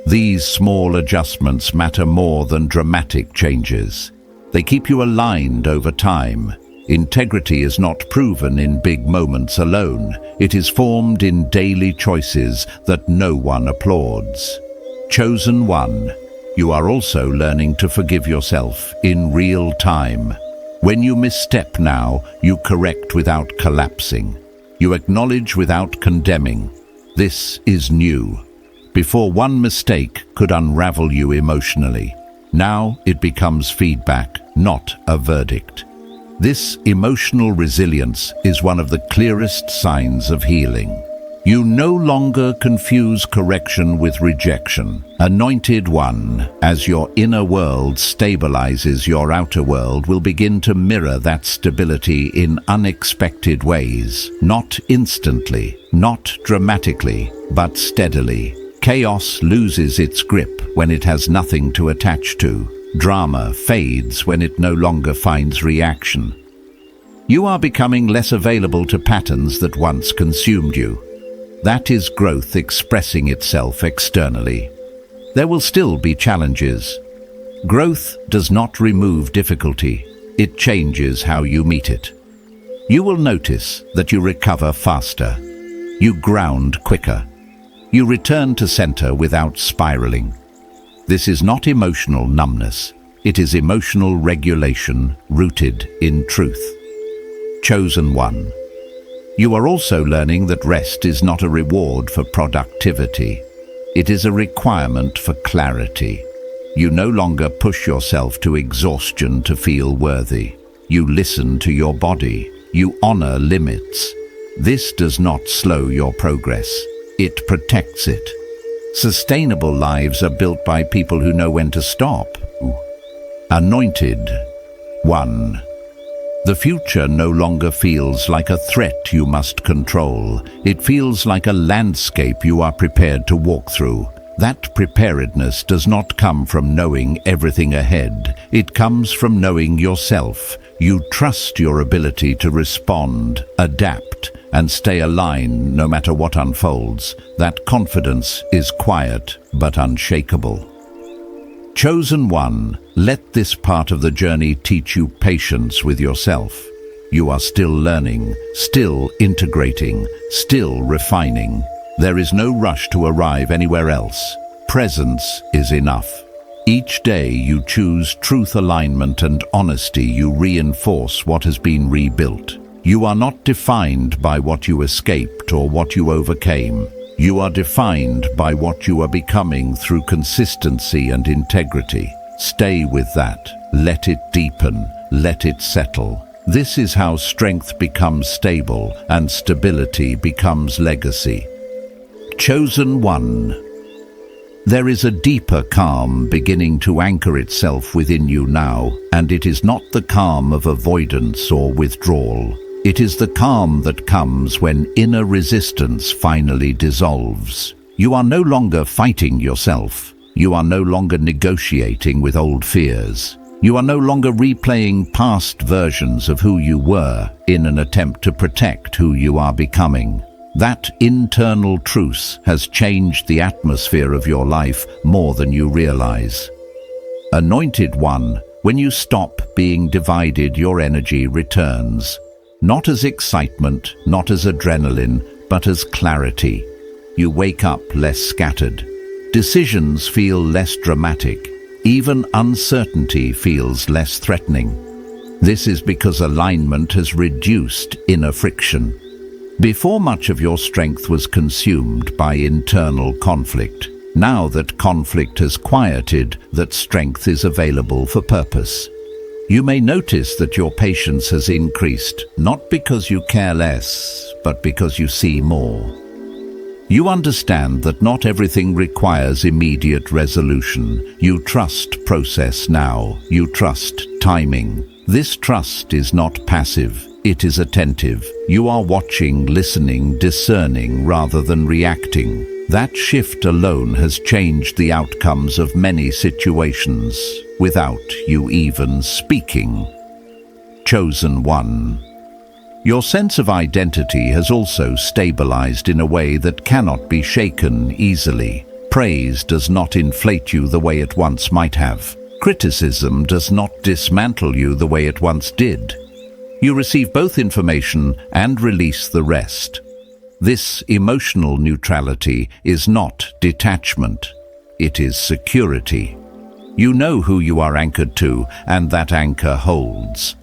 These small adjustments matter more than dramatic changes. They keep you aligned over time. Integrity is not proven in big moments alone. It is formed in daily choices that no one applauds. Chosen one. You are also learning to forgive yourself in real time. When you misstep now, you correct without collapsing. You acknowledge without condemning. This is new. Before, one mistake could unravel you emotionally. Now it becomes feedback, not a verdict. This emotional resilience is one of the clearest signs of healing. You no longer confuse correction with rejection. Anointed one, as your inner world stabilizes, your outer world will begin to mirror that stability in unexpected ways. Not instantly, not dramatically, but steadily. Chaos loses its grip when it has nothing to attach to. Drama fades when it no longer finds reaction. You are becoming less available to patterns that once consumed you. That is growth expressing itself externally. There will still be challenges. Growth does not remove difficulty, it changes how you meet it. You will notice that you recover faster. You ground quicker. You return to center without spiraling. This is not emotional numbness. It is emotional regulation rooted in truth. Chosen one. You are also learning that rest is not a reward for productivity. It is a requirement for clarity. You no longer push yourself to exhaustion to feel worthy. You listen to your body. You honor limits. This does not slow your progress. It protects it. Sustainable lives are built by people who know when to stop. Anointed one. The future no longer feels like a threat you must control. It feels like a landscape you are prepared to walk through. That preparedness does not come from knowing everything ahead. It comes from knowing yourself. You trust your ability to respond, adapt, and stay aligned no matter what unfolds. That confidence is quiet but unshakable. Chosen one, let this part of the journey teach you patience with yourself. You are still learning, still integrating, still refining. There is no rush to arrive anywhere else. Presence is enough. Each day you choose truth, alignment, and honesty. You reinforce what has been rebuilt. You are not defined by what you escaped or what you overcame. You are defined by what you are becoming through consistency and integrity. Stay with that. Let it deepen. Let it settle. This is how strength becomes stable and stability becomes legacy. Chosen one. There is a deeper calm beginning to anchor itself within you now, and it is not the calm of avoidance or withdrawal. It is the calm that comes when inner resistance finally dissolves. You are no longer fighting yourself. You are no longer negotiating with old fears. You are no longer replaying past versions of who you were in an attempt to protect who you are becoming. That internal truce has changed the atmosphere of your life more than you realize. Anointed one, when you stop being divided, your energy returns. Not as excitement, not as adrenaline, but as clarity. You wake up less scattered. Decisions feel less dramatic. Even uncertainty feels less threatening. This is because alignment has reduced inner friction. Before, much of your strength was consumed by internal conflict. Now that conflict has quieted, that strength is available for purpose. You may notice that your patience has increased, not because you care less, but because you see more. You understand that not everything requires immediate resolution. You trust process now. You trust timing. This trust is not passive. It is attentive. You are watching, listening, discerning rather than reacting. That shift alone has changed the outcomes of many situations without you even speaking. Chosen one. Your sense of identity has also stabilized in a way that cannot be shaken easily. Praise does not inflate you the way it once might have. Criticism does not dismantle you the way it once did. You receive both information and release the rest. This emotional neutrality is not detachment. It is security. You know who you are anchored to, and that anchor holds.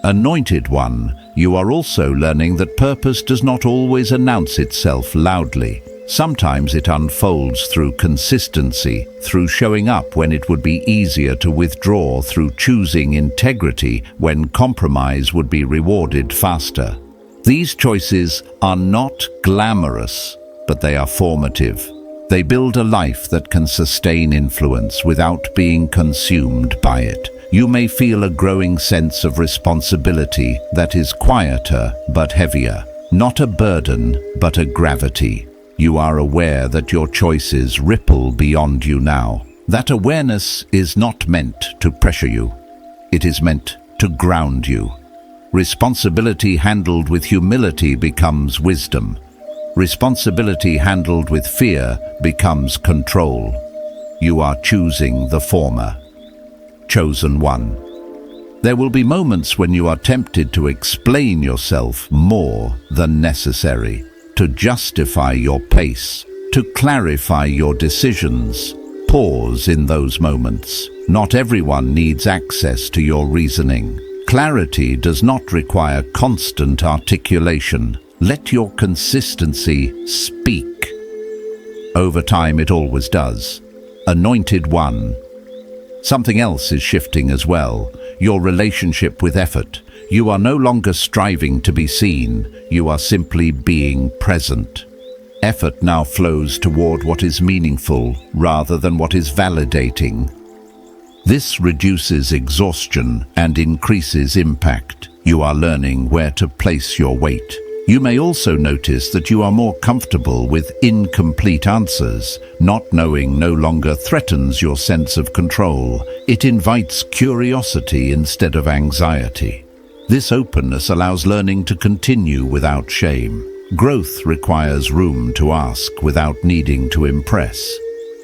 Anointed one, you are also learning that purpose does not always announce itself loudly. Sometimes it unfolds through consistency, through showing up when it would be easier to withdraw, through choosing integrity when compromise would be rewarded faster. These choices are not glamorous, but they are formative. They build a life that can sustain influence without being consumed by it. You may feel a growing sense of responsibility that is quieter but heavier, not a burden but a gravity. You are aware that your choices ripple beyond you now. That awareness is not meant to pressure you. It is meant to ground you. Responsibility handled with humility becomes wisdom. Responsibility handled with fear becomes control. You are choosing the former. Chosen one. There will be moments when you are tempted to explain yourself more than necessary, to justify your pace, to clarify your decisions. Pause in those moments. Not everyone needs access to your reasoning. Clarity does not require constant articulation. Let your consistency speak. Over time, it always does. Anointed one. Something else is shifting as well. Your relationship with effort. You are no longer striving to be seen. You are simply being present. Effort now flows toward what is meaningful rather than what is validating. This reduces exhaustion and increases impact. You are learning where to place your weight. You may also notice that you are more comfortable with incomplete answers. Not knowing no longer threatens your sense of control. It invites curiosity instead of anxiety. This openness allows learning to continue without shame. Growth requires room to ask without needing to impress.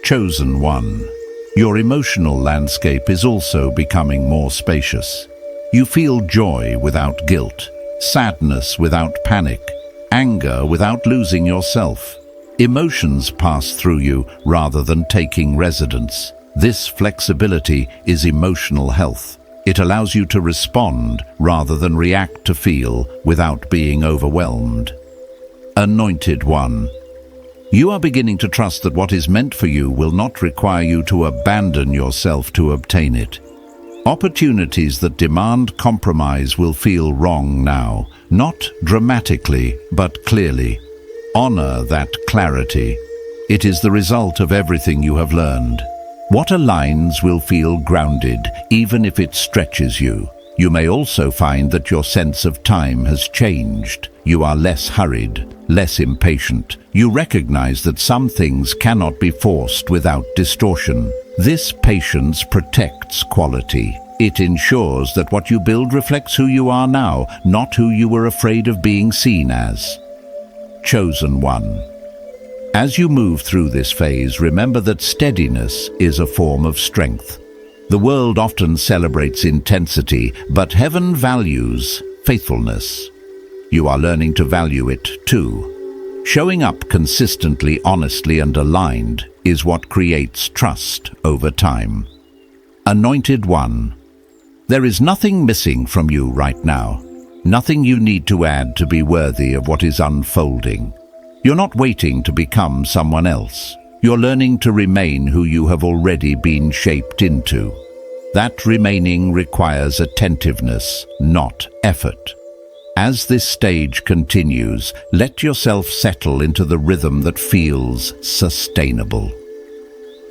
Chosen one. Your emotional landscape is also becoming more spacious. You feel joy without guilt, sadness without panic, anger without losing yourself. Emotions pass through you rather than taking residence. This flexibility is emotional health. It allows you to respond rather than react to feel without being overwhelmed. Anointed one. You are beginning to trust that what is meant for you will not require you to abandon yourself to obtain it. Opportunities that demand compromise will feel wrong now, not dramatically, but clearly. Honor that clarity. It is the result of everything you have learned. What aligns will feel grounded, even if it stretches you. You may also find that your sense of time has changed. You are less hurried, less impatient. You recognize that some things cannot be forced without distortion. This patience protects quality. It ensures that what you build reflects who you are now, not who you were afraid of being seen as. Chosen one. As you move through this phase, remember that steadiness is a form of strength. The world often celebrates intensity, but heaven values faithfulness. You are learning to value it too. Showing up consistently, honestly, and aligned is what creates trust over time. Anointed one. There is nothing missing from you right now. Nothing you need to add to be worthy of what is unfolding. You're not waiting to become someone else. You're learning to remain who you have already been shaped into. That remaining requires attentiveness, not effort. As this stage continues, let yourself settle into the rhythm that feels sustainable.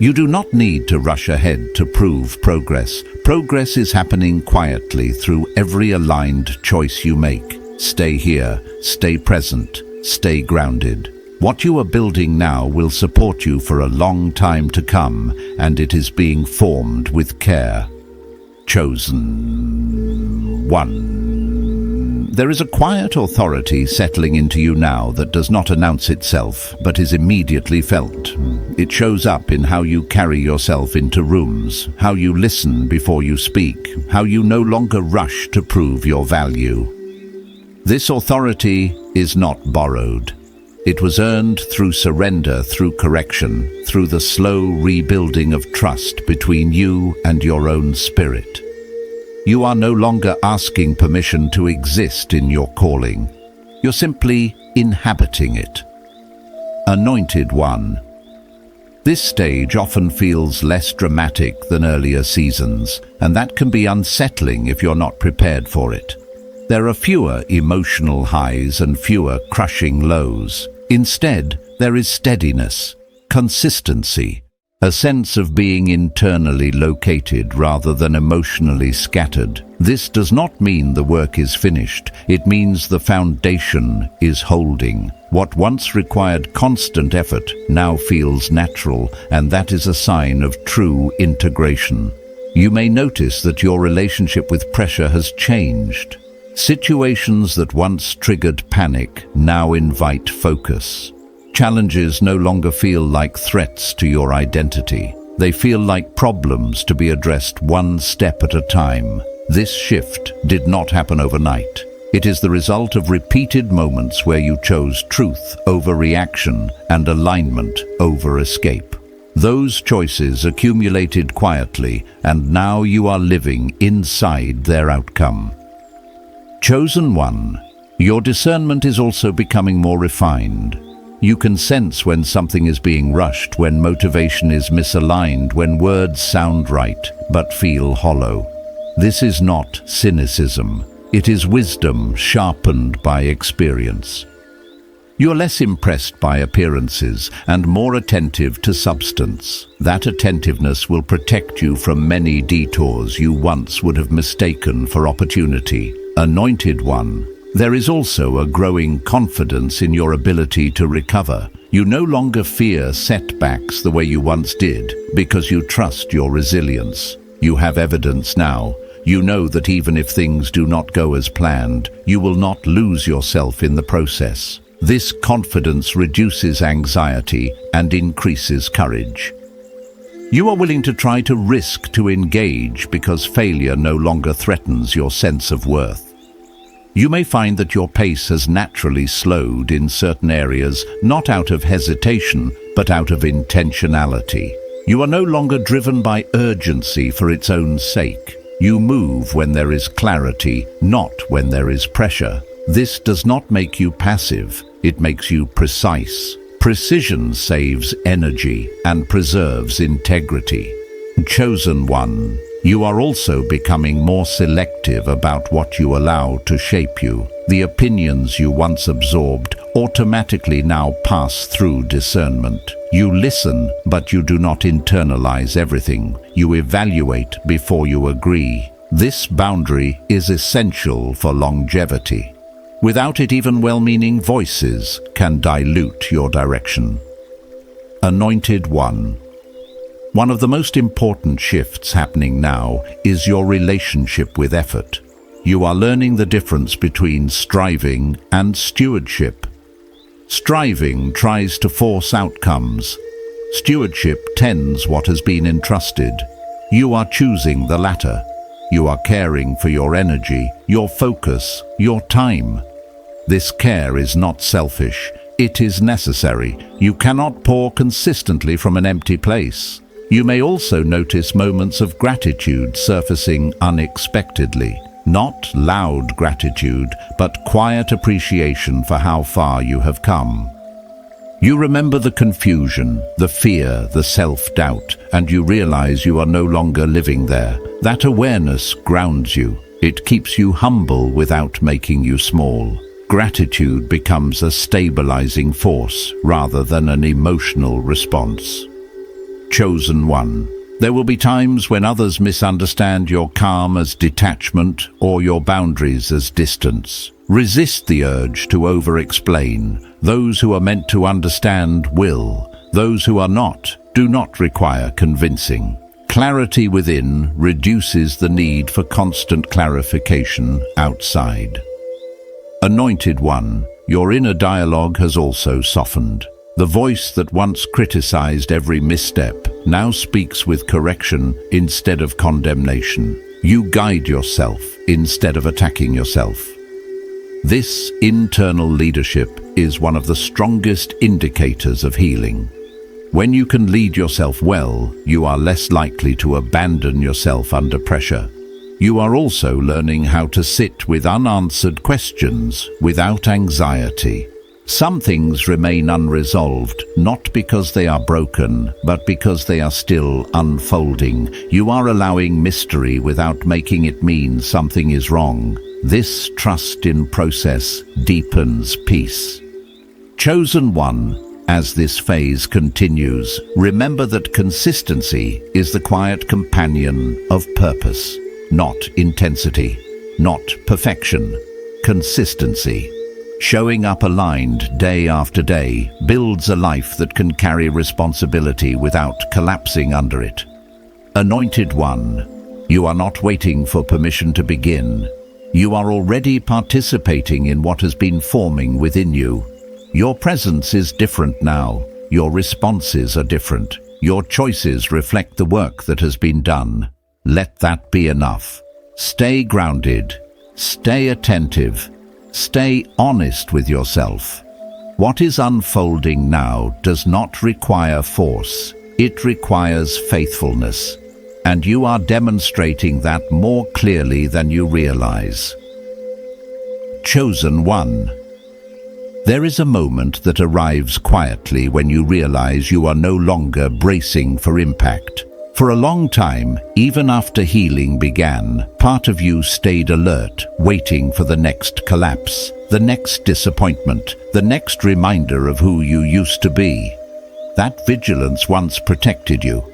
You do not need to rush ahead to prove progress. Progress is happening quietly through every aligned choice you make. Stay here, stay present, stay grounded. What you are building now will support you for a long time to come, and it is being formed with care. Chosen one. There is a quiet authority settling into you now that does not announce itself, but is immediately felt. It shows up in how you carry yourself into rooms, how you listen before you speak, how you no longer rush to prove your value. This authority is not borrowed. It was earned through surrender, through correction, through the slow rebuilding of trust between you and your own spirit. You are no longer asking permission to exist in your calling. You're simply inhabiting it. Anointed one. This stage often feels less dramatic than earlier seasons, and that can be unsettling if you're not prepared for it. There are fewer emotional highs and fewer crushing lows. Instead, there is steadiness, consistency, a sense of being internally located rather than emotionally scattered. This does not mean the work is finished. It means the foundation is holding. What once required constant effort now feels natural, and that is a sign of true integration. You may notice that your relationship with pressure has changed. Situations that once triggered panic now invite focus. Challenges no longer feel like threats to your identity. They feel like problems to be addressed one step at a time. This shift did not happen overnight. It is the result of repeated moments where you chose truth over reaction and alignment over escape. Those choices accumulated quietly, and now you are living inside their outcome. Chosen one, your discernment is also becoming more refined. You can sense when something is being rushed, when motivation is misaligned, when words sound right but feel hollow. This is not cynicism. It is wisdom sharpened by experience. You are less impressed by appearances and more attentive to substance. That attentiveness will protect you from many detours you once would have mistaken for opportunity. Anointed one, there is also a growing confidence in your ability to recover. You no longer fear setbacks the way you once did because you trust your resilience. You have evidence now. You know that even if things do not go as planned, you will not lose yourself in the process. This confidence reduces anxiety and increases courage. You are willing to try to risk to engage because failure no longer threatens your sense of worth. You may find that your pace has naturally slowed in certain areas, not out of hesitation, but out of intentionality. You are no longer driven by urgency for its own sake. You move when there is clarity, not when there is pressure. This does not make you passive, it makes you precise. Precision saves energy and preserves integrity. Chosen one, you are also becoming more selective about what you allow to shape you. The opinions you once absorbed automatically now pass through discernment. You listen, but you do not internalize everything. You evaluate before you agree. This boundary is essential for longevity. Without it, even well-meaning voices can dilute your direction. Anointed one. One of the most important shifts happening now is your relationship with effort. You are learning the difference between striving and stewardship. Striving tries to force outcomes. Stewardship tends what has been entrusted. You are choosing the latter. You are caring for your energy, your focus, your time. This care is not selfish. It is necessary. You cannot pour consistently from an empty place. You may also notice moments of gratitude surfacing unexpectedly. Not loud gratitude, but quiet appreciation for how far you have come. You remember the confusion, the fear, the self-doubt, and you realize you are no longer living there. That awareness grounds you. It keeps you humble without making you small. Gratitude becomes a stabilizing force rather than an emotional response. Chosen one. There will be times when others misunderstand your calm as detachment or your boundaries as distance. Resist the urge to over-explain. Those who are meant to understand will. Those who are not do not require convincing. Clarity within reduces the need for constant clarification outside. Anointed one, your inner dialogue has also softened. The voice that once criticized every misstep now speaks with correction instead of condemnation. You guide yourself instead of attacking yourself. This internal leadership is one of the strongest indicators of healing. When you can lead yourself well, you are less likely to abandon yourself under pressure. You are also learning how to sit with unanswered questions without anxiety. Some things remain unresolved, not because they are broken, but because they are still unfolding. You are allowing mystery without making it mean something is wrong. This trust in process deepens peace. Chosen one, as this phase continues, remember that consistency is the quiet companion of purpose, not intensity, not perfection, consistency. Showing up aligned day after day builds a life that can carry responsibility without collapsing under it. Anointed one, you are not waiting for permission to begin. You are already participating in what has been forming within you. Your presence is different now. Your responses are different. Your choices reflect the work that has been done. Let that be enough. Stay grounded. Stay attentive. Stay honest with yourself. What is unfolding now does not require force. It requires faithfulness. And you are demonstrating that more clearly than you realize. Chosen one. There is a moment that arrives quietly when you realize you are no longer bracing for impact. For a long time, even after healing began, part of you stayed alert, waiting for the next collapse, the next disappointment, the next reminder of who you used to be. That vigilance once protected you.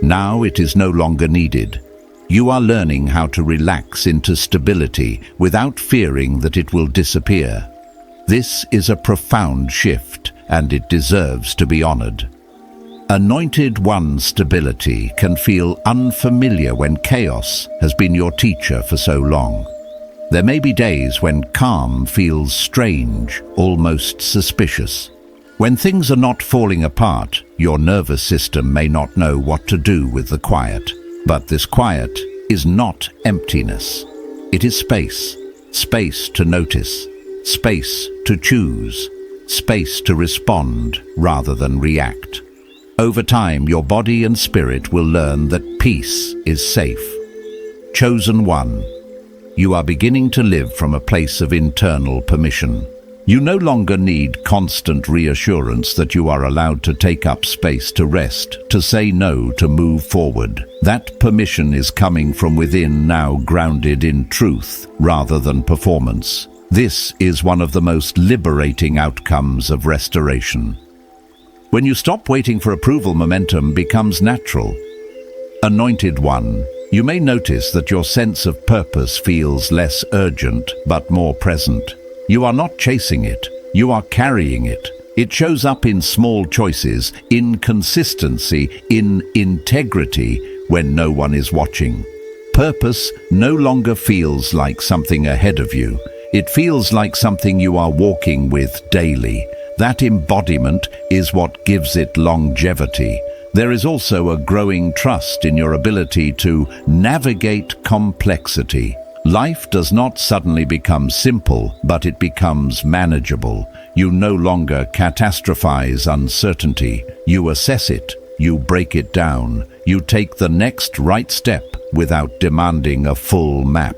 Now it is no longer needed. You are learning how to relax into stability without fearing that it will disappear. This is a profound shift, and it deserves to be honored. Anointed One stability can feel unfamiliar when chaos has been your teacher for so long. There may be days when calm feels strange, almost suspicious. When things are not falling apart, your nervous system may not know what to do with the quiet. But this quiet is not emptiness. It is space. Space to notice. Space to choose. Space to respond rather than react. Over time, your body and spirit will learn that peace is safe. Chosen one. You are beginning to live from a place of internal permission. You no longer need constant reassurance that you are allowed to take up space to rest, to say no, to move forward. That permission is coming from within, now grounded in truth rather than performance. This is one of the most liberating outcomes of restoration. When you stop waiting for approval, momentum becomes natural. Anointed one. You may notice that your sense of purpose feels less urgent but more present. You are not chasing it, you are carrying it. It shows up in small choices, in consistency, in integrity when no one is watching. Purpose no longer feels like something ahead of you. It feels like something you are walking with daily. That embodiment is what gives it longevity. There is also a growing trust in your ability to navigate complexity. Life does not suddenly become simple, but it becomes manageable. You no longer catastrophize uncertainty. You assess it. You break it down. You take the next right step without demanding a full map.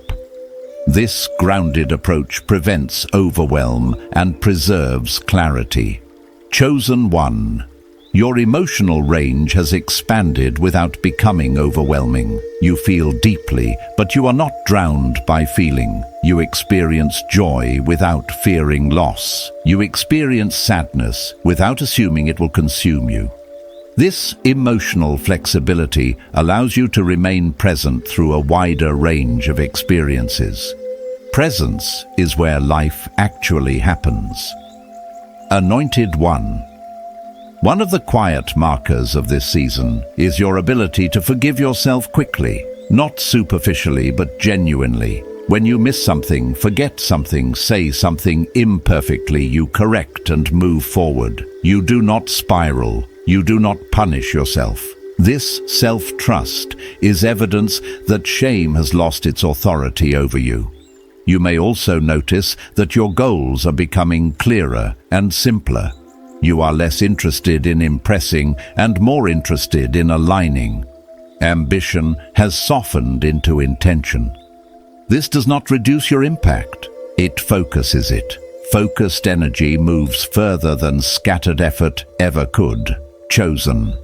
This grounded approach prevents overwhelm and preserves clarity. Chosen one. Your emotional range has expanded without becoming overwhelming. You feel deeply, but you are not drowned by feeling. You experience joy without fearing loss. You experience sadness without assuming it will consume you. This emotional flexibility allows you to remain present through a wider range of experiences. Presence is where life actually happens. Anointed one. One of the quiet markers of this season is your ability to forgive yourself quickly, not superficially but genuinely. When you miss something, forget something, say something imperfectly, you correct and move forward. You do not spiral. You do not punish yourself. This self-trust is evidence that shame has lost its authority over you. You may also notice that your goals are becoming clearer and simpler. You are less interested in impressing and more interested in aligning. Ambition has softened into intention. This does not reduce your impact. It focuses it. Focused energy moves further than scattered effort ever could. Chosen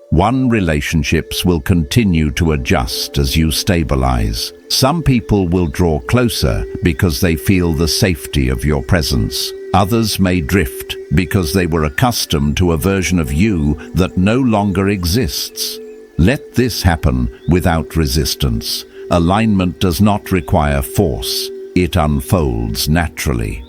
one. Relationships will continue to adjust as you stabilize. Some people will draw closer because they feel the safety of your presence. Others may drift because they were accustomed to a version of you that no longer exists. Let this happen without resistance. Alignment does not require force. It unfolds naturally.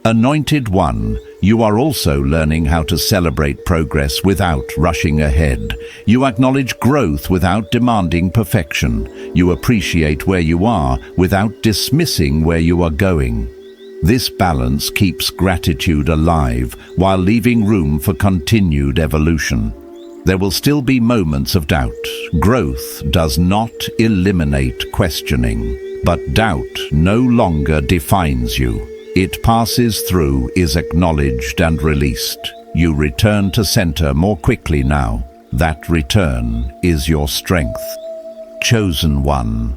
Anointed one. You are also learning how to celebrate progress without rushing ahead. You acknowledge growth without demanding perfection. You appreciate where you are without dismissing where you are going. This balance keeps gratitude alive while leaving room for continued evolution. There will still be moments of doubt. Growth does not eliminate questioning, but doubt no longer defines you. It passes through, is acknowledged and released. You return to center more quickly now. That return is your strength. Chosen one.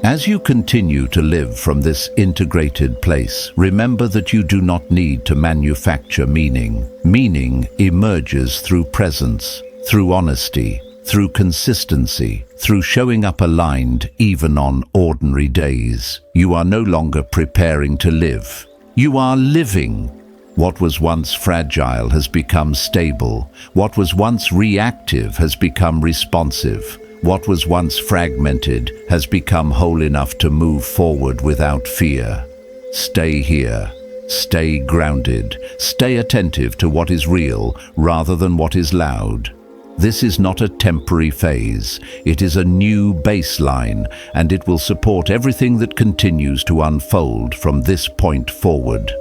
As you continue to live from this integrated place, remember that you do not need to manufacture meaning. Meaning emerges through presence, through honesty, through consistency, through showing up aligned even on ordinary days. You are no longer preparing to live. You are living. What was once fragile has become stable. What was once reactive has become responsive. What was once fragmented has become whole enough to move forward without fear. Stay here. Stay grounded. Stay attentive to what is real rather than what is loud. This is not a temporary phase. It is a new baseline, and it will support everything that continues to unfold from this point forward.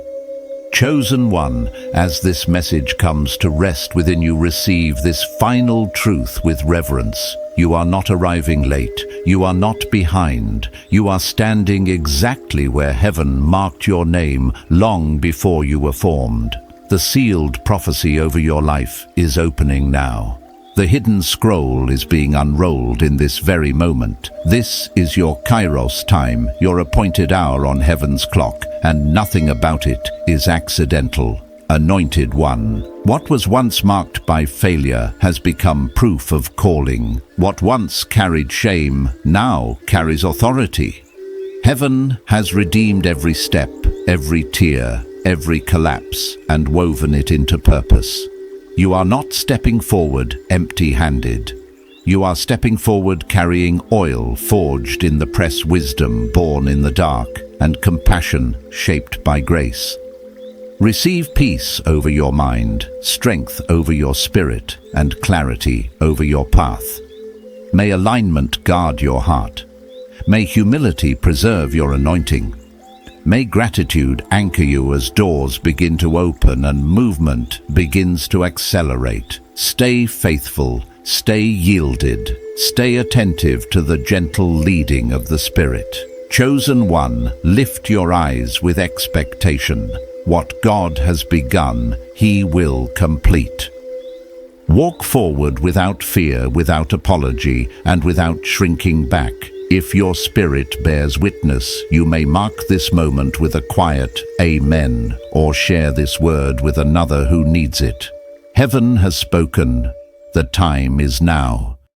Chosen one, as this message comes to rest within you, receive this final truth with reverence. You are not arriving late. You are not behind. You are standing exactly where heaven marked your name long before you were formed. The sealed prophecy over your life is opening now. The hidden scroll is being unrolled in this very moment. This is your Kairos time, your appointed hour on heaven's clock, and nothing about it is accidental. Anointed one. What was once marked by failure has become proof of calling. What once carried shame now carries authority. Heaven has redeemed every step, every tear, every collapse, and woven it into purpose. You are not stepping forward empty-handed. You are stepping forward carrying oil forged in the press, wisdom born in the dark, and compassion shaped by grace. Receive peace over your mind, strength over your spirit, and clarity over your path. May alignment guard your heart. May humility preserve your anointing. May gratitude anchor you as doors begin to open and movement begins to accelerate. Stay faithful, stay yielded, stay attentive to the gentle leading of the Spirit. Chosen one, lift your eyes with expectation. What God has begun, He will complete. Walk forward without fear, without apology, and without shrinking back. If your spirit bears witness, you may mark this moment with a quiet Amen, or share this word with another who needs it. Heaven has spoken. The time is now.